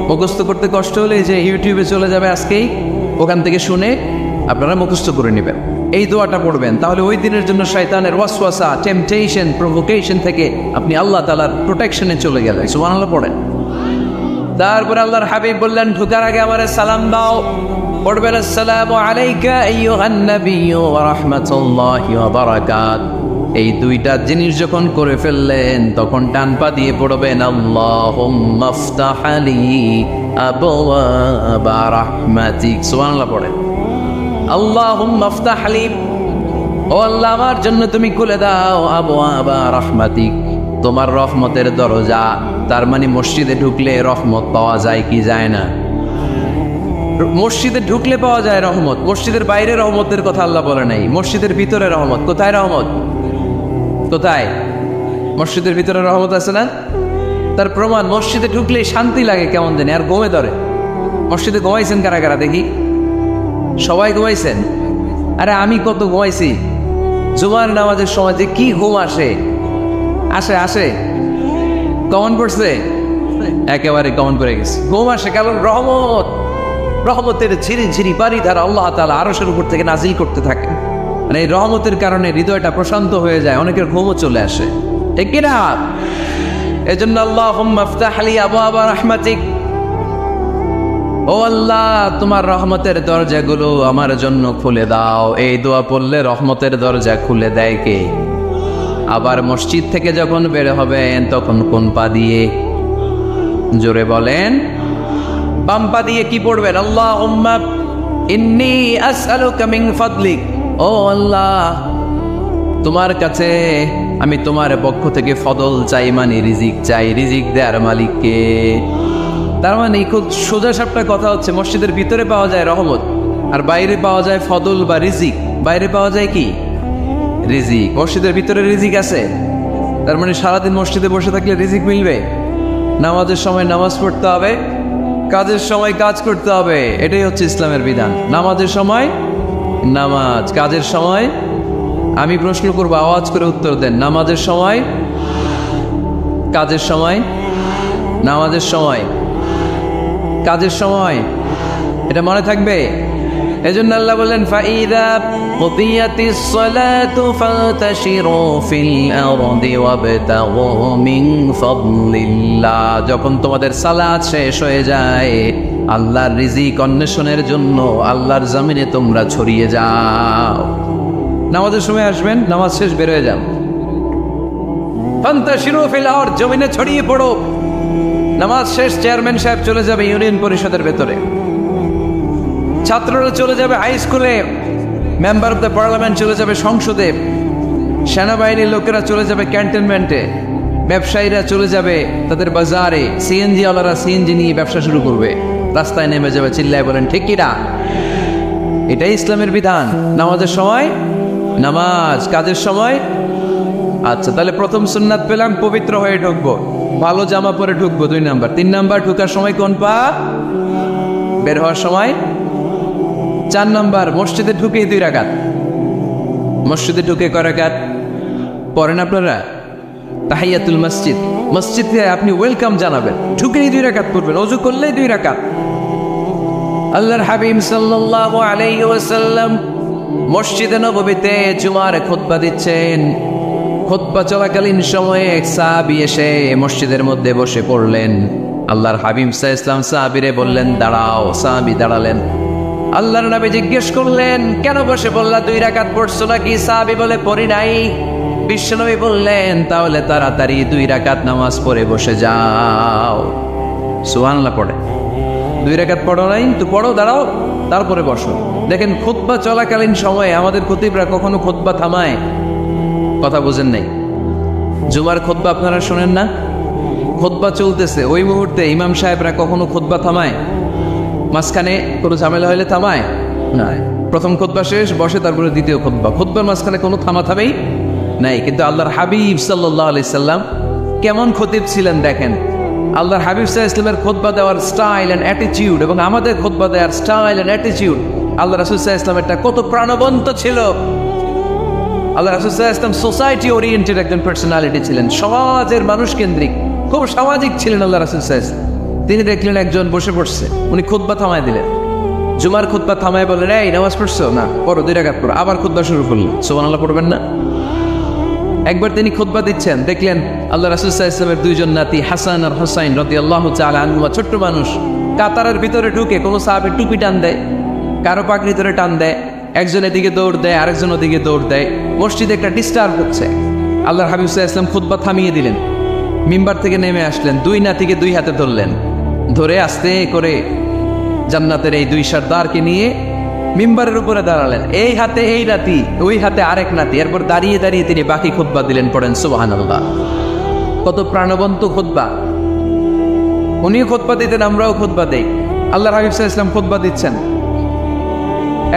মুখস্থ করতে কষ্ট হলে যে ইউটিউবে চলে যাবে আজকেই, ওখান থেকে শুনে আপনারা মুখস্থ করে নেবেন। এই দোয়াটা পড়বেন, তাহলে ওই দিনের জন্য শয়তানের ওয়াসওয়াসা, টেম্পটেশন, প্রভোকেশন থেকে আপনি আল্লাহ তাআলার প্রোটেকশনে চলে গেলেন। সুবহানাল্লাহ পড়েন। তারপর আল্লাহর হাবিব বললেন, ঢোকার আগে আমারে সালাম দাও। পড়বেন, আসসালামু আলাইকা আইয়ুহান নাবিয়্যু ওয়া রাহমাতুল্লাহি ওয়া বারাকাত। এই দুইটা জিনিস যখন করে ফেললেন, তখন ডান পা দিয়ে পড়বেন, আল্লাহুম্মা আফতাহ লি আবওয়াবা রাহমাতিক। সুবহানাল্লাহ পড়েন। আল্লাহুম্মা আফতাহ লি, ও আল্লাহ আমার জন্য তুমি খুলে দাও আবওয়াবা রাহমাতিক, তোমার রহমতের দরজা। তার মানে মসজিদে ঢুকলে রহমত পাওয়া যায় কি যায় না? মসজিদে ঢুকলে পাওয়া যায় রহমত। মসজিদের বাইরে রহমতের কথা আল্লাহ বলে নাই, মসজিদের ভিতরে রহমত। কোথায় রহমত? কোথায়? মসজিদের ভিতরে রহমত আছে না? তার প্রমাণ, মসজিদে ঢুকলেই শান্তি লাগে কেমন জানি, আর ঘুমে ধরে। মসজিদে ঘুমাইছেন কারা কারা দেখি? সবাই ঘুমাইছেন? আরে আমি কত ঘুমাইছি। জুমার নামাজের সময় যে কি ঘুম আসে, আসে আসে কমন পড়ছে, একেবারে কমন করে গেছে। ঘুম আসে কারণ রহমত, রহমতের ঝিরি ঝিরি পারি ধারা আল্লাহ তাআলা আরশের উপর থেকে নাজিল করতে থাকে। মানে এই রহমতের কারণে হৃদয়টা প্রশান্ত হয়ে যায়, অনেকের ঘুমও চলে আসে। ঠিক কিনা? এজন্য আল্লাহুম্মা আফতাহ লি আবওয়াবা রাহমাতিক, ও আল্লাহ তোমার রহমতের দরজাগুলো আমার জন্য খুলে দাও। এই দোয়া পড়লে রহমতের দরজা খুলে দেয় কে? আবার মসজিদ থেকে যখন বের হবেন তখন কোন পা দিয়ে? জোরে বলেন। বাম পা দিয়ে কি পড়বেন? আল্লাহুম্মা ইন্নী আসআলুকা মিন ফাদলিক, ও আল্লাহ তোমার কাছে আমি তোমার পক্ষ থেকে ফদল চাই, মানে রিজিক চাই। রিজিক দেয়ার মালিক কে? তার মানে খুব সোজা সাপটা কথা হচ্ছে, মসজিদের ভিতরে পাওয়া যায় রহমত, আর বাইরে পাওয়া যায় ফদল বা রিজিক। বাইরে পাওয়া যায় কি? রিজিক। মসজিদের ভিতরে রিজিক আছে, তার মানে সারাদিন মসজিদে বসে থাকলে রিজিক মিলবে? নামাজের সময় নামাজ পড়তে হবে, কাজের সময় কাজ করতে হবে, এটাই হচ্ছে ইসলামের বিধান। নামাজের সময় নামাজ, কাজের সময়। আমি প্রশ্ন করবো, আওয়াজ করে উত্তর দেন। নামাজের সময়, কাজের সময়, নামাজের সময়, কাজের সময়, এটা মনে থাকবে। এজন্য আল্লাহ বললেন, ফাইদা কুদিয়াতিস সালাতু ফান্তাশিরু ফিল আরদি ওয়াবতাগু মিন ফাদলিল্লাহ। যখন তোমাদের সালাত শেষ হয়ে যায়, আল্লাহর রিজিক অন্বেষণের জন্য আল্লাহর জমিনে তোমরা ছড়িয়ে যাও। নামাজের সময় আসবেন, নামাজ শেষ বের হয়ে যান। ফান্তাশিরু ফিল আরদ, জমিনে ছড়িয়ে পড়ো। নামাজ শেষ, চেয়ারম্যান সাহেব চলে যাবে ইউনিয়ন পরিষদের ভেতরে, ছাত্ররা চলে যাবে হাই স্কুলে, মেম্বার অফ দ্য পার্লামেন্ট চলে যাবে সংসদে, সেনাবাহিনীর লোকেরা চলে যাবে ক্যান্টনমেন্টে, ব্যবসায়ীরা চলে যাবে তাদের বাজারে, সিএনজি ওয়ালারা সিএনজি নিয়ে ব্যবসা শুরু করবে, রাস্তায় নেমে যাবে, চিল্লায় বলেন ঠিক কিনা? এটাই ইসলামের বিধান। নামাজের সময় নামাজ, কাজের সময়। আচ্ছা, তাহলে প্রথম সুন্নাত পেলাম, পবিত্র হয়ে ঢুকবো, ভালো জামা পরে ঢুকবো। 2 নাম্বার। 3 নাম্বার, ঢুকার সময় কোন পা? বের হওয়ার সময়। 4 নাম্বার, মসজিদে ঢুকেই 2 রাকাত। মসজিদে ঢুকে কয় রাকাত পড়েন আপনারা? তাহিয়াতুল মসজিদ। মসজিদে আপনি ওয়েলকাম জানাবেন, ঢুকেই 2 রাকাত পড়বেন, ওযু করলেই 2 রাকাত। আল্লাহর হাবিব সাল্লাল্লাহু আলাইহি ওয়াসাল্লাম মসজিদে নববীতে জুমার খুতবা দিচ্ছেন। খুতবা চলাকালীন সময়ে এক সাহাবী এসে মসজিদের মধ্যে বসে পড়লেন। আল্লাহর হাবিব সাল্লাল্লাহু আলাইহি ওয়াসাল্লাম সাহাবীরে বললেন, দাঁড়াও। সাহাবী দাঁড়ালেন। আল্লাহর নবী জিজ্ঞেস করলেন, কেন বসে বললা? 2 রাকাত পড়ছো নাকি? সাহাবী বলে, পড়ি নাই। বিশ্বনবী বললেন, তাহলে তাড়াতাড়ি 2 রাকাত নামাজ পড়ে বসে যাও। সুবহানাল্লাহ পড়ে। 2 রাকাত পড়ো নাই তো পড়ো, দাঁড়াও, তারপরে বসো। দেখেন, খুতবা চলাকালীন সময়ে আমাদের খতিবরা কখনো খুতবা থামায়? কথা বুঝেন নাই? জুমার খুতবা আপনারা শোনেন না? খুতবা চলতেছে, ওই মুহূর্তে ইমাম সাহেবরা কখনো খুতবা থামায়? মাঝখানে কোনো ঝামেলা হলে থামায় না। প্রথম খুতবা শেষ, বসে, তারপরে দ্বিতীয় খুতবা। খুতবার মাঝখানে কোনো থামাথামেই নাই। কিন্তু আল্লাহর হাবিব সাল্লাল্লাহু আলাইহি সাল্লাম কেমন খতিব ছিলেন দেখেন। আল্লাহর হাবিব সাল্লাল্লাহু আলাইহি সাল্লামের খুতবা দেওয়ার স্টাইল অ্যান্ড অ্যাটিটিউড এবং আমাদের খুতবা দেওয়ার স্টাইল অ্যান্ড অ্যাটিটিউড আল্লাহ রাসূল সাল্লাল্লাহু আলাইহি ওয়াসাল্লাম এটা কত প্রাণবন্ত ছিল। আল্লাহ রাসূল সাল্লাল্লাহু আলাইহি ওয়াসাল্লাম সোসাইটি ওরিয়েন্টেড একজন পার্সোনালিটি ছিলেন, সমাজের মানুষ কেন্দ্রিক, খুব সামাজিক ছিলেন আল্লাহ রাসূল সাল্লাল্লাহু আলাইহি ওয়াসাল্লাম। তিনি দেখলেন একজন বসে পড়ছে, উনি খুতবা থামায় দিলেন, জুমার খুতবা থামায় বললেন, এই নামাজ পড়ছো না, পড়ো 2 রাকাত পড়ো। আবার খুতবা শুরু করলেন, সুবহানাল্লাহ পড়বেন না? একবার তিনি খুতবা দিচ্ছেন, দেখলেন আল্লাহ রাসূল সাল্লাল্লাহু আলাইহি ওয়াসাল্লামের 2 জন নাতি হাসান আর হুসাইন রাদিয়াল্লাহু তাআলা আনহুমা, ছোট্ট মানুষ, কাতারের ভিতরে ঢুকে কোনো সাহাবী টুপি টান দেয়, কারো পাগড়ি ধরে টান দেয়, একজন এদিকে দৌড় দেয়, আরেকজন ওদিকে দৌড় দেয়, মসজিদে একটা ডিস্টার্ব হচ্ছে। আল্লাহর হাবিব সাল্লাল্লাহু আলাইহি ওয়াসাল্লাম খুতবা থামিয়ে দিলেন, মিম্বার থেকে নেমে আসলেন, 2 নাতিকে 2 হাতে ধরলেন, ধরে আস্তে করে জান্নাতের এই 2 সর্দারকে নিয়ে মিম্বারের উপরে দাঁড়ালেন, এই হাতে এই নাতি, ওই হাতে আরেক নাতি। এরপর দাঁড়িয়ে দাঁড়িয়ে তিনি বাকি খুতবা দিলেন, পড়েন সুবহানাল্লাহ। কত প্রাণবন্ত খুতবা! উনিও খুতবা দিতেন, আমরাও খুতবা দেই। আল্লাহর হাবিব সাল্লাল্লাহু আলাইহি ওয়াসাল্লাম খুতবা দিচ্ছেন,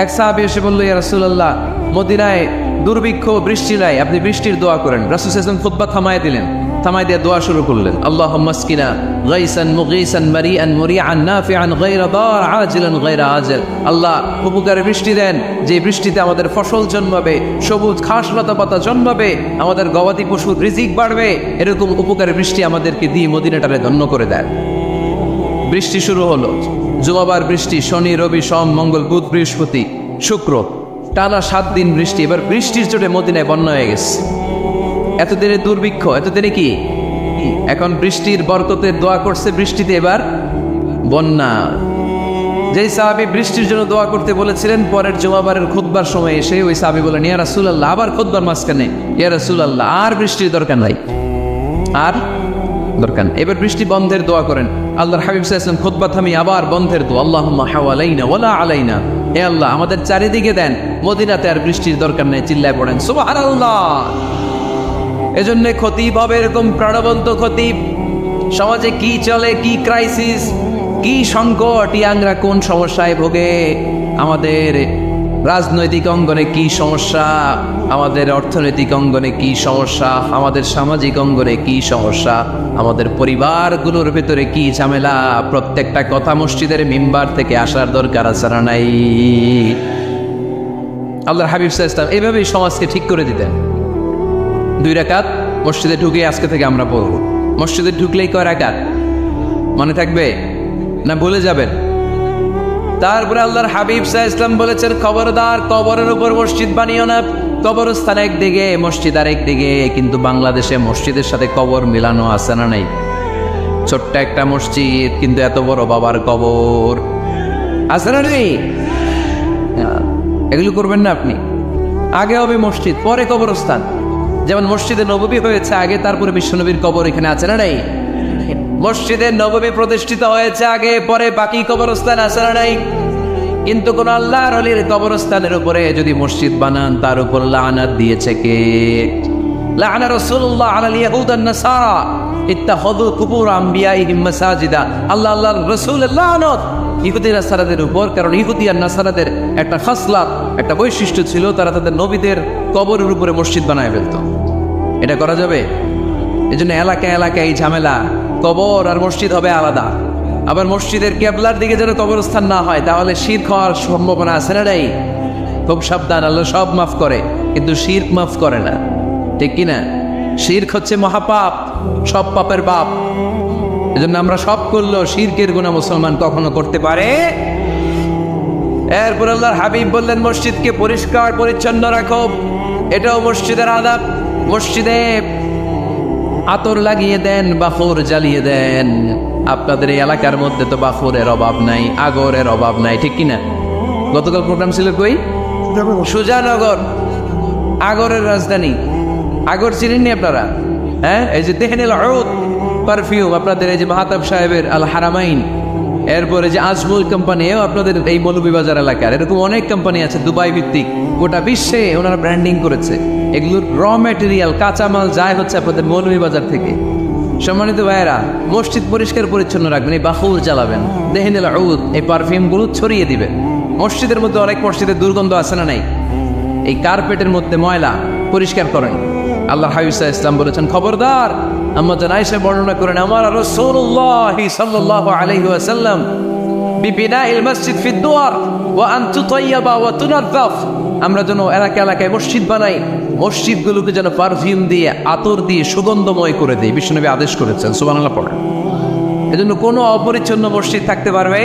এক সাহাবী এসে বলল, ইয়া রাসূলুল্লাহ, মদিনায় দুর্ভিক্ষ, বৃষ্টি নাই, আপনি বৃষ্টির দোয়া করেন। রাসূল সাল্লাল্লাহু আলাইহি ওয়াসাল্লাম খুতবা থামায় দিলেন, থামায় দিয়ে দোয়া শুরু করলেন, আল্লাহুম্মা আসকিনা গাইসান মুগীসান মারিআন মুরিআন নাফিআন গায়রা দার আজিলান গায়রা আজিল। আল্লাহ, উপকারে বৃষ্টি দেন, যে বৃষ্টিতে আমাদের ফসল জন্মাবে, সবুজ ঘাস লতা পাতা জন্মাবে, আমাদের গবাদি পশুর রিজিক বাড়বে, এরকম উপকারে বৃষ্টি আমাদেরকে দিয়ে মদিনাটারে ধন্য করে দেন। বৃষ্টি শুরু হলো, জুমাবার বৃষ্টি, শনি রবি সোম মঙ্গল বুধ বৃহস্পতি শুক্র, টানা 7 দিন বৃষ্টি। এবার বৃষ্টির চোটে মদিনায় বন্যা হয়ে গেছে। এতদিনে দুর্ভিক্ষ, এতদিনে কি, এখন বৃষ্টির বরকতের দোয়া করছে, বৃষ্টিতে এবার বন্যা। যেই সাহাবী বৃষ্টির জন্য দোয়া করতে বলেছিলেন, পরের জুমাবারের খুতবার সময় এসে ওই সাহাবী বলেন, ইয়া রাসূলুল্লাহ, আবার খুতবার মাঝখানে, ইয়া রাসূলুল্লাহ, আর বৃষ্টির দরকার নাই, আর দরকার নেই, এবার বৃষ্টি বন্ধের দোয়া করেন। আল্লাহর হাবিব সাল্লাল্লাহু আলাইহি ওয়াসাল্লাম খুতবা থামিয়ে আবার বন্ধের দোয়া, আল্লাহুম্মা হাওয়ালাইনা ওয়ালা আলাইনা, হে আল্লাহ আমাদের চারিদিকে দেন, মদিনাতে আর বৃষ্টির দরকার নেই, চিল্লায় পড়েন সুবহানাল্লাহ। এজন্য খতিব হবে এরকম প্রাণবন্ত খতিব। সমাজে কি চলে, কি ক্রাইসিস, কি সংকট, ইয়াংরা কোন সমস্যায় ভোগে, আমাদের রাজনৈতিক অঙ্গনে কি সমস্যা, আমাদের অর্থনৈতিক অঙ্গনে কি সমস্যা, আমাদের সামাজিক অঙ্গনে কি সমস্যা, আমাদের পরিবারগুলোর ভেতরে কি ঝামেলা, প্রত্যেকটা কথা মসজিদের মিম্বার থেকে আসার দরকার আছে না নাই? আল্লাহর হাবিব সাল্লাল্লাহু আলাইহি ওয়াসাল্লাম এভাবেই সমাজকে ঠিক করে দিতেন। 2 রাকাত মসজিদে ঢুকে আজকে থেকে আমরা পড়ব। মসজিদে ঢুকলেই কয় রাকাত মনে থাকবে না ভুলে যাবেন? তারপরে আল্লাহর হাবিব সাল্লাল্লাহু আলাইহি ওয়াসাল্লাম বলেছেন, খবরদার কবরের উপর মসজিদ বানিও না। কবরস্থান একদিকে, মসজিদ আরেক দিকে। কিন্তু বাংলাদেশে মসজিদের সাথে কবর মিলানো আছে না নাই? ছোট্ট একটা মসজিদ, কিন্তু এত বড় বাবার কবর আছে না নেই? এগুলো করবেন না আপনি। আগে হবে মসজিদ, পরে কবরস্থান। যেমন মসজিদে নববী হয়েছে আগে, তারপরে বিশ্বনবীর কবর এখানে আছে না নাই? মসজিদে নববী প্রতিষ্ঠিত হয়েছে আগে, পরে বাকি কবরস্থান আছে না নাই? কিন্তু কোন আল্লাহর ওলির কবরস্থানের উপরে যদি মসজিদ বানান, তার উপর লানাত দিয়েছে কে? লানা রাসূলুল্লাহ আলাল ইয়াহুদ ওয়ান নাসারা ইত্তাখাযু কুবুর আমবিয়াইহিম মাসাজিদা। আল্লাহর রাসূলের লানত ইহুদি নাসারাদের উপর, কারণ ইহুদি আর নাসারাদের একটা খাসলাত, একটা বৈশিষ্ট্য ছিল, তারা তাদের নবীদের কবরের উপরে মসজিদ বানায় ফেলতো। এটা করা যাবে? এজন্য এলাকায় এলাকায় এই ঝামেলা, কবর আর মসজিদ হবে আলাদা। আবার মসজিদের কেবলার দিকে যেন কবরস্থান না হয়, তাহলে শিরক হওয়ার সম্ভাবনা আছে না নাই? খুব সাবধান, আল্লাহ সব মাফ করে কিন্তু শিরক মাফ করে না, ঠিক কিনা? শিরক হচ্ছে মহাপাপ, সব পাপের বাপ। এজন্য আমরা সব করলেও শিরকের গুনাহ মুসলমান কখনো করতে পারে। এরপর আল্লাহর হাবিব বললেন, মসজিদকে পরিষ্কার পরিচ্ছন্ন রাখো, এটাও মসজিদের আদাব। মসজিদে আতর লাগিয়ে দেন, বাখর জ্বালিয়ে দেন। আপনাদের এই এলাকার মধ্যে তো বাখরের অভাব নাই, আগরের অভাব নাই, ঠিক কিনা? গতকাল প্রোগ্রাম ছিল কই? সুজানগর, আগরের রাজধানী। আগর চিনেননি আপনারা? হ্যাঁ, এই যে তেহনিল উদ পারফিউম, আপনাদের এই যে মাহতাব সাহেবের আল হারামাইন, এরপরে যে আজমুল কোম্পানি, আপনাদের এই মৌলভীবাজার এলাকার এরকম অনেক কোম্পানি আছে দুবাই ভিত্তিক, গোটা বিশ্বে ওনারা ব্র্যান্ডিং করেছে। এগুলোর র ম্যাটেরিয়াল, কাঁচামাল যায় হচ্ছে আপনাদের মৌলভীবাজার থেকে। সম্মানিত ভাইয়েরা, মসজিদ পরিষ্কার পরিচ্ছন্ন রাখবেন, এই বাখুর জ্বালাবেন, তেহনিল উদ, এই পারফিউমগুলো ছড়িয়ে দিবেন। মসজিদের মধ্যে অনেক মসজিদের দুর্গন্ধ আছে না নাই? এই কার্পেটের মধ্যে ময়লা, পরিষ্কার করেন। আল্লাহ হাবিব সাল্লাল্লাহু আলাইহি ওয়াসাল্লাম বলেছেন, খবরদার। আম্মা জান আয়েশা বর্ণনা করেন, আমার রাসূলুল্লাহ সাল্লাল্লাহু আলাইহি ওয়াসাল্লাম বিবিনাইল মসজিদ ফিদ দুয়ার ওয়া আন তুতাইয়াবা ওয়া তুনাযযাফ, আমরা যেন এলাকা এলাকায় মসজিদ বানাই, মসজিদগুলোকে যেন পারফিউম দিয়ে আতর দিয়ে সুগন্ধময় করে দেই, বিশ্বনবী আদেশ করেছেন। সুবহানাল্লাহ পড়েন। এজন্য কোনো অপরিচ্ছন্ন মসজিদ থাকতে পারবে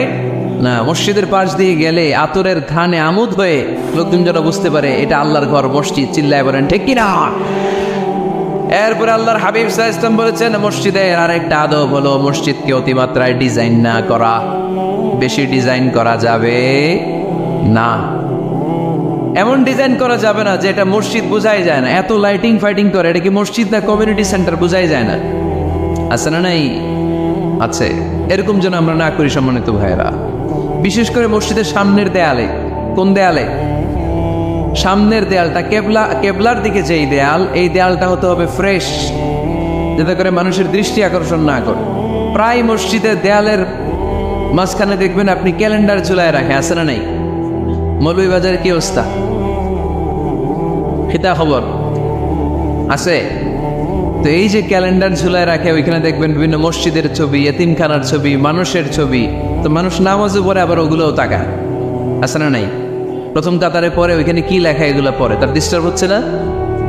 না। মসজিদের পাশ দিয়ে গেলে আতরের ঘ্রাণে আমোদ হয়ে লোকজন যেন বুঝতে পারে এটা আল্লাহর ঘর, মসজিদ। চিল্লায় বলেন ঠিক কিনা? এরপরে আল্লাহর হাবিব সাল্লাল্লাহু আলাইহি ওয়াসাল্লাম বলেছেন মসজিদের আরেকটা আদব হলো মসজিদকে অতিমাত্রায় ডিজাইন না করা। বেশি ডিজাইন করা যাবে না। এমন ডিজাইন করা যাবে না যে এটা মসজিদ বোঝাই যায় না। এত লাইটিং ফাইটিং করে, এটা কি মসজিদ না কমিউনিটি সেন্টার বোঝাই যায় না। আছে না? নাই আছে। এরকম যেন আমরা না করি সম্মানিত ভাইয়েরা। বিশেষ করে মসজিদের সামনের দেয়ালে। কোন দেয়ালে? সামনের দেয়ালটা কেবলার দিকে যেই দেয়াল, এই দেয়ালটা হতে হবে ফ্রেশ, যাতে করে মানুষের দৃষ্টি আকর্ষণ না করে। প্রায় মসজিদের দেয়ালের মাঝখানে দেখবেন আপনি ক্যালেন্ডার ঝুলায় রাখে। আছে না নাই? মৌলভীবাজারের কি অবস্থা? খিতা খবর আছে তো। এই যে ক্যালেন্ডার ঝুলায় রাখে, ওইখানে দেখবেন বিভিন্ন মসজিদের ছবি, এতিমখানার ছবি, মানুষের ছবি। তো মানুষ নামাজও পড়ে, আবার ওগুলোও তাকায়। আছে না নাই? প্রথম কাতারে পরে ওইখানে কি লেখা, এগুলো পরে তার ডিস্টার্ব হচ্ছে না?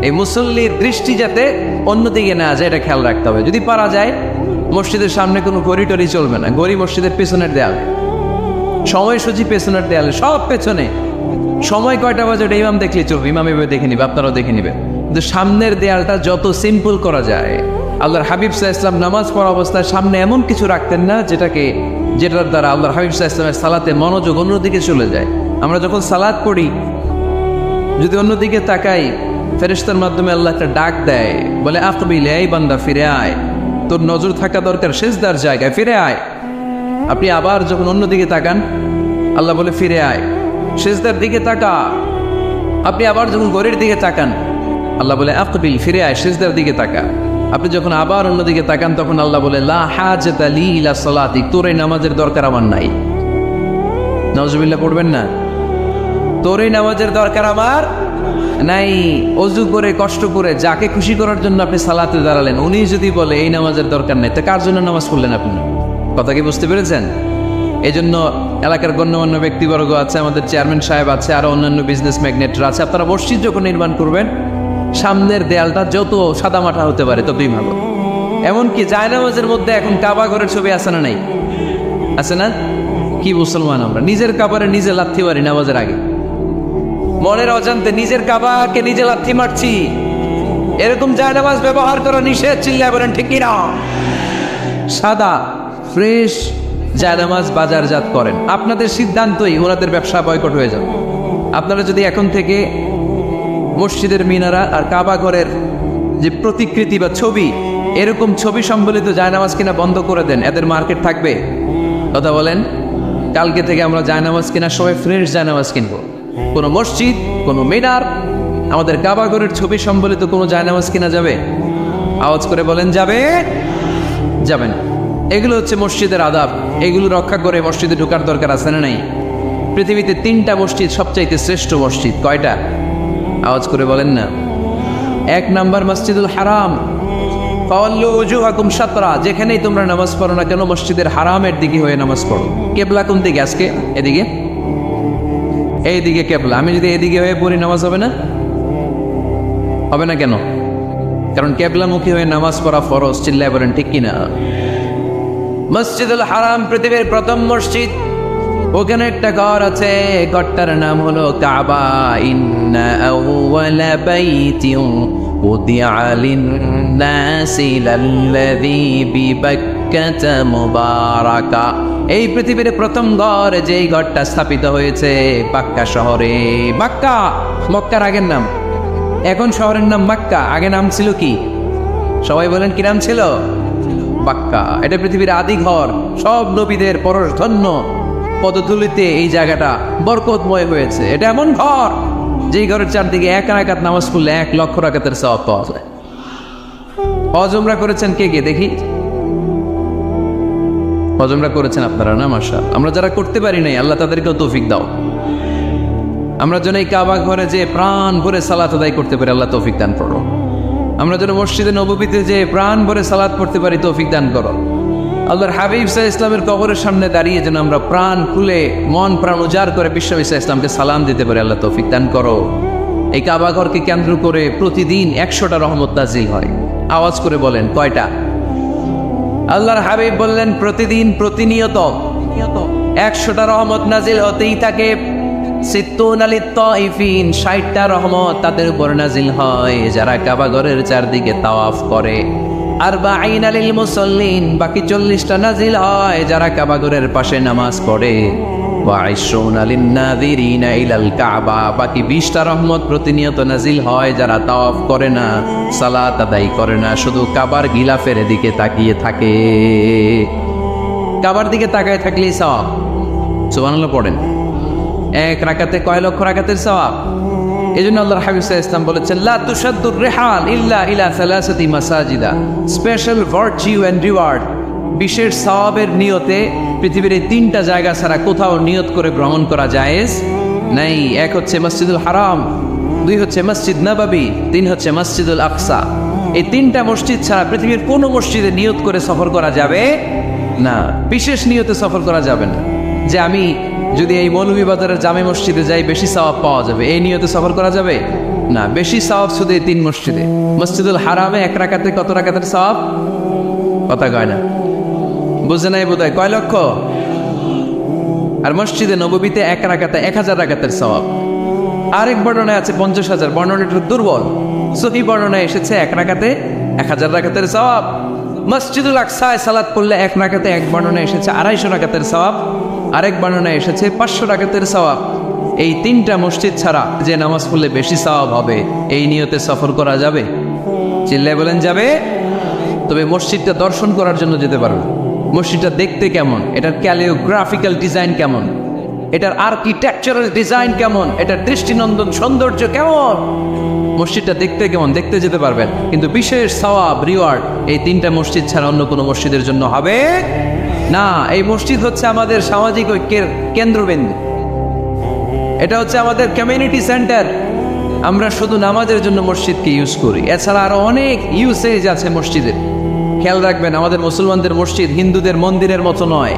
এই মুসল্লির দৃষ্টি যাতে অন্যদিকে না যায়, এটা খেয়াল রাখতে হবে। যদি পারা যায় মসজিদের সামনে কোনো গড়ি টরি চলবে না। গড়ি মসজিদের পেছনের দেয়াল, সময়সূচি পেছনের দেয়ালে, সব পেছনে। সময় কয়টা বাজে ওটা ইমাম দেখলে চলবে, ইমাম এভাবে দেখে নিবে, আপনারাও দেখে নিবে। কিন্তু সামনের দেয়ালটা যত সিম্পল করা যায়। আল্লাহর হাবিব সাল্লাল্লাহু আলাইহি ওয়াসাল্লাম নামাজ পড়া অবস্থায় সামনে এমন কিছু রাখতেন না যেটার দ্বারা আল্লাহর হাবিব সাল্লাল্লাহু আলাইহি ওয়াসাল্লামের সালাতে মনোযোগ অন্যদিকে চলে যায়। আমরা যখন সালাত পড়ি, যদি অন্যদিকে তাকাই, ফেরেশতার মাধ্যমে আল্লাহ একটা ডাক দেয়, বলে আকবিল, এই বান্দা ফিরে আয়, তোর নজর থাকা দরকার সিজদার জায়গায়, ফিরে আয়। আপনি আবার যখন অন্যদিকে তাকান, আল্লাহ বলে ফিরে আয়, সিজদার দিকে তাকা। আপনি আবার যখন ঘড়ির দিকে তাকান, আল্লাহ বলে আকবিল, ফিরে আয়, সিজদার দিকে তাকা। আপনি যখন আবার অন্যদিকে তাকান, তখন আল্লাহ বলে লা হাজাতা লি ইলা সালাতিক, তোর এই নামাজের দরকার আমার নাই। নাউজুবিল্লাহ পড়বেন না? তোর এই নামাজের দরকার আমার নাই। অজু করে কষ্ট করে যাকে খুশি করার জন্য আপনি সালাতে দাঁড়ালেন, উনি যদি বলে এই নামাজের দরকার নেই, তো কার জন্য নামাজ পড়লেন আপনি? কথা কি বুঝতে পেরেছেন? এই জন্য এলাকার গণ্যমান্য ব্যক্তিবর্গ আছে, আমাদের চেয়ারম্যান সাহেব আছে, আরো অন্যান্য বিজনেস ম্যাগনেটরা আছে। আপনারা মসজিদ যখন নির্মাণ করবেন, সামনের দেয়ালটা যত সাদামাটা হতে পারে ততই ভালো। এমনকি জায়নামাজের মধ্যে এখন কাবা ঘরের ছবি আছে না নাই? আছে না? কি মুসলমান আমরা, নিজের কাবারে নিজে লাথি মারি নামাজের আগে। মনের অজান্তে নিজের কাবাকে নিজে লাথি মারছি। এরকম জায়নামাজ ব্যবহার করা নিষেধ। চিল্লায় বলেন ঠিক কিনা? সাদা ফ্রেশ জায়নামাজ বাজারজাত করেন। আপনাদের সিদ্ধান্তই ওনাদের ব্যবসা বয়কট হয়ে যাবে। আপনারা যদি এখন থেকে মসজিদের মিনারা আর কাবা ঘরের যে প্রতিকৃতি বা ছবি, এরকম ছবি সম্বলিত জায়নামাজ কিনা বন্ধ করে দেন, এদের মার্কেট থাকবে? কথা বলেন। কালকে থেকে আমরা জায়নামাজ কেনার সময় ফ্রেশ জায়নামাজ কিনবো। কোনো মসজিদ, কোনো মিনার, আমাদের কাবা ঘরের ছবি সম্বলিত কোনো জায়নামাজ কিনা যাবে? আওয়াজ করে বলেন, যাবে? যাবেন। এগুলো হচ্ছে মসজিদের আদাব। এগুলো রক্ষা করে মসজিদে ঢোকার দরকার আছে না নাই? পৃথিবীতে 3টা মসজিদ সবচাইতে শ্রেষ্ঠ মসজিদ। কয়টা? আওয়াজ করে বলেন না। 1 নাম্বার মসজিদুল হারাম, ফাওয়াল্লু উজুহাকুম শাতরা। যেখানেই তোমরা নামাজ পড়ো না কেন, মসজিদের হারামের দিকে হয়ে নামাজ পড়ো। কেবলা কোন দিকে আজকে? এদিকে, এইদিকে কেবলা। আমি যদি এদিকে হয়ে পড়ি, নামাজ হবে না? হবে না কেন? কারণ কেবলামুখী হয়ে নামাজ পড়া ফরজ। চিল্লায় বলেন ঠিক কিনা? মসজিদুল হারাম পৃথিবীর প্রথম মসজিদ। ওখানে একটা ঘর আছে, ঘরটার নাম হলো কাবা। ইন্না আউওয়ালা বাইতিন উদিআ লিন-নাসি লাল্লাযী বিবাক্কাতা মুবারাকা। এই পৃথিবীর প্রথম ঘর, যেই ঘরটা স্থাপিত হয়েছে মক্কা শহরে। মক্কা মক্কার আগের নাম, এখন শহরের নাম মক্কা। আগে নাম ছিল কি? সবাই বলেন, কি নাম ছিল? মক্কা। এটা পৃথিবীর আদি ঘর। সব নবীদের পরশধন্য পদধূলিতে এই জায়গাটা বরকতময় হয়েছে। এটা এমন ঘর, যেই ঘরের চারদিকে 1 রাকাত নামাজ পড়লে 1 লক্ষ রাকাতের সওয়াব পাওয়া যায়। হজ উমরা করেছেন কে কে? দেখি, হজ উমরা করেছেন আপনারা না? মাশাআল্লাহ। আমরা যারা করতে পারি নাই, আল্লাহ তাদেরকেও তৌফিক দাও। আমরা যেন এই কাবা ঘরে যে প্রাণ ভরে সালাত আদায় করতে পারি, আল্লাহ তৌফিক দান করো। আমরা যেন মসজিদে নববীতে যে প্রাণ ভরে সালাত পড়তে পারি, তৌফিক দান করো। আল্লাহর হাবিব সাল্লাল্লাহু আলাইহি ইসলামের কবরের সামনে দাঁড়িয়ে যেন আমরা প্রাণ খুলে মন প্রাণ উজাড় করে বিশ্ব ইসলামকে সালাম দিতে পারি। আল্লাহ তৌফিক দান করো। এই কাবা ঘরকে কেন্দ্র করে প্রতিদিন 100টা রহমত নাজিল হয়। আওয়াজ করে বলেন কয়টা? আল্লাহর হাবিব বললেন প্রতিদিন প্রতিনিয়ত 100টা রহমত নাজিল হতেই থাকে। 60টা রহমত তাদের উপর নাজিল হয় যারা কাবা ঘরের চারদিকে তাওয়াফ করে। 40 লিল মুসাল্লিন, বাকি 40টা নাজিল হয় যারা কাবা ঘরের পাশে নামাজ পড়ে। 20 লিন নাযিরিনা ইলাল কাবা, বাকি 20টা রহমত প্রতিনিয়ত নাজিল হয় যারা তাওয়াফ করে না, সালাত আদায় করে না, শুধু কাবার গিলাফের দিকে তাকিয়ে থাকে। কাবার দিকে তাকায় থাকলেই সওয়াব। সুবহানাল্লাহ পড়েন। এক রাকাতে কয় লক্ষ রাকাতের সওয়াব। এজন্য আল্লাহর হাবিব সাল্লাল্লাহু আলাইহি ওয়াসাল্লাম বলেছেন লা তুশাদ্দুর রিহাল ইল্লা ইলা সালাসাতি মাসাজিদা, স্পেশাল ভার্চু এন্ড রিওয়ার্ড, বিশেষ সওয়াবের নিয়তে পৃথিবীর এই 3টা জায়গা ছাড়া কোথাও নিয়ত করে ভ্রমণ করা জায়েজ নাই। এক হচ্ছে মসজিদুল হারাম, 2 হচ্ছে মসজিদ নববী, 3 হচ্ছে মসজিদুল আকসা। এই 3টা মসজিদ ছাড়া পৃথিবীর কোনো মসজিদে নিয়ত করে সফর করা যাবে না। বিশেষ নিয়তে সফর করা যাবে না যে আমি যদি এই মৌলভীবাজারের জামে মসজিদে যাই বেশি সওয়াব পাওয়া যাবে, এই নিয়তে সফর করা যাবে না। বেশি সওয়াব শুধু এই 3 মসজিদে। মসজিদুল হারামে 1 রাকাতে কত রাকাতের সওয়াব? কথা কয় না, বুঝে নাই বোধহয়। কয় লক্ষ? আর মসজিদে নববীতে 1 রাকাতে 1000 রাকাতের সওয়াব। আরেক বর্ণনায় আছে 50,000, বর্ণনাটা দুর্বল। সহিহ বর্ণনায় এসেছে 1 রাকাতে 1000 রাকাতের সওয়াব। মসজিদুল আকসায় সালাত পড়লে 1 রাকাতে, এক বর্ণনায় এসেছে 250 রাকাতের সওয়াব, আরেক বর্ণনায় এসেছে 500 রাকাতের সওয়াব। এই 3টা মসজিদ ছাড়া যে নামাজ পড়লে বেশি সওয়াব হবে, এই নিয়তে সফর করা যাবে? চিল্লায় বলেন যাবে। তবে মসজিদটা দর্শন করার জন্য যেতে পারবে। মসজিদটা দেখতে কেমন, এটার ক্যালিওগ্রাফিক্যাল ডিজাইন কেমন, এটার আর্কিটেকচারাল ডিজাইন কেমন, এটার দৃষ্টিনন্দন সৌন্দর্য কেমন, মসজিদটা দেখতে কেমন, দেখতে যেতে পারবেন। কিন্তু বিশেষ সওয়াব রিওয়ার্ড এই 3টা মসজিদ ছাড়া অন্য কোনো মসজিদের জন্য হবে না। এই মসজিদ হচ্ছে আমাদের সামাজিক ঐক্যের কেন্দ্রবিন্দু, এটা হচ্ছে আমাদের কমিউনিটি সেন্টার। আমরা শুধু নামাজের জন্য মসজিদকে ইউজ করি, এছাড়া আরো অনেক ইউসেজ আছে মসজিদের। খেয়াল রাখবেন, আমাদের মুসলমানদের মসজিদ হিন্দুদের মন্দিরের মতো নয়।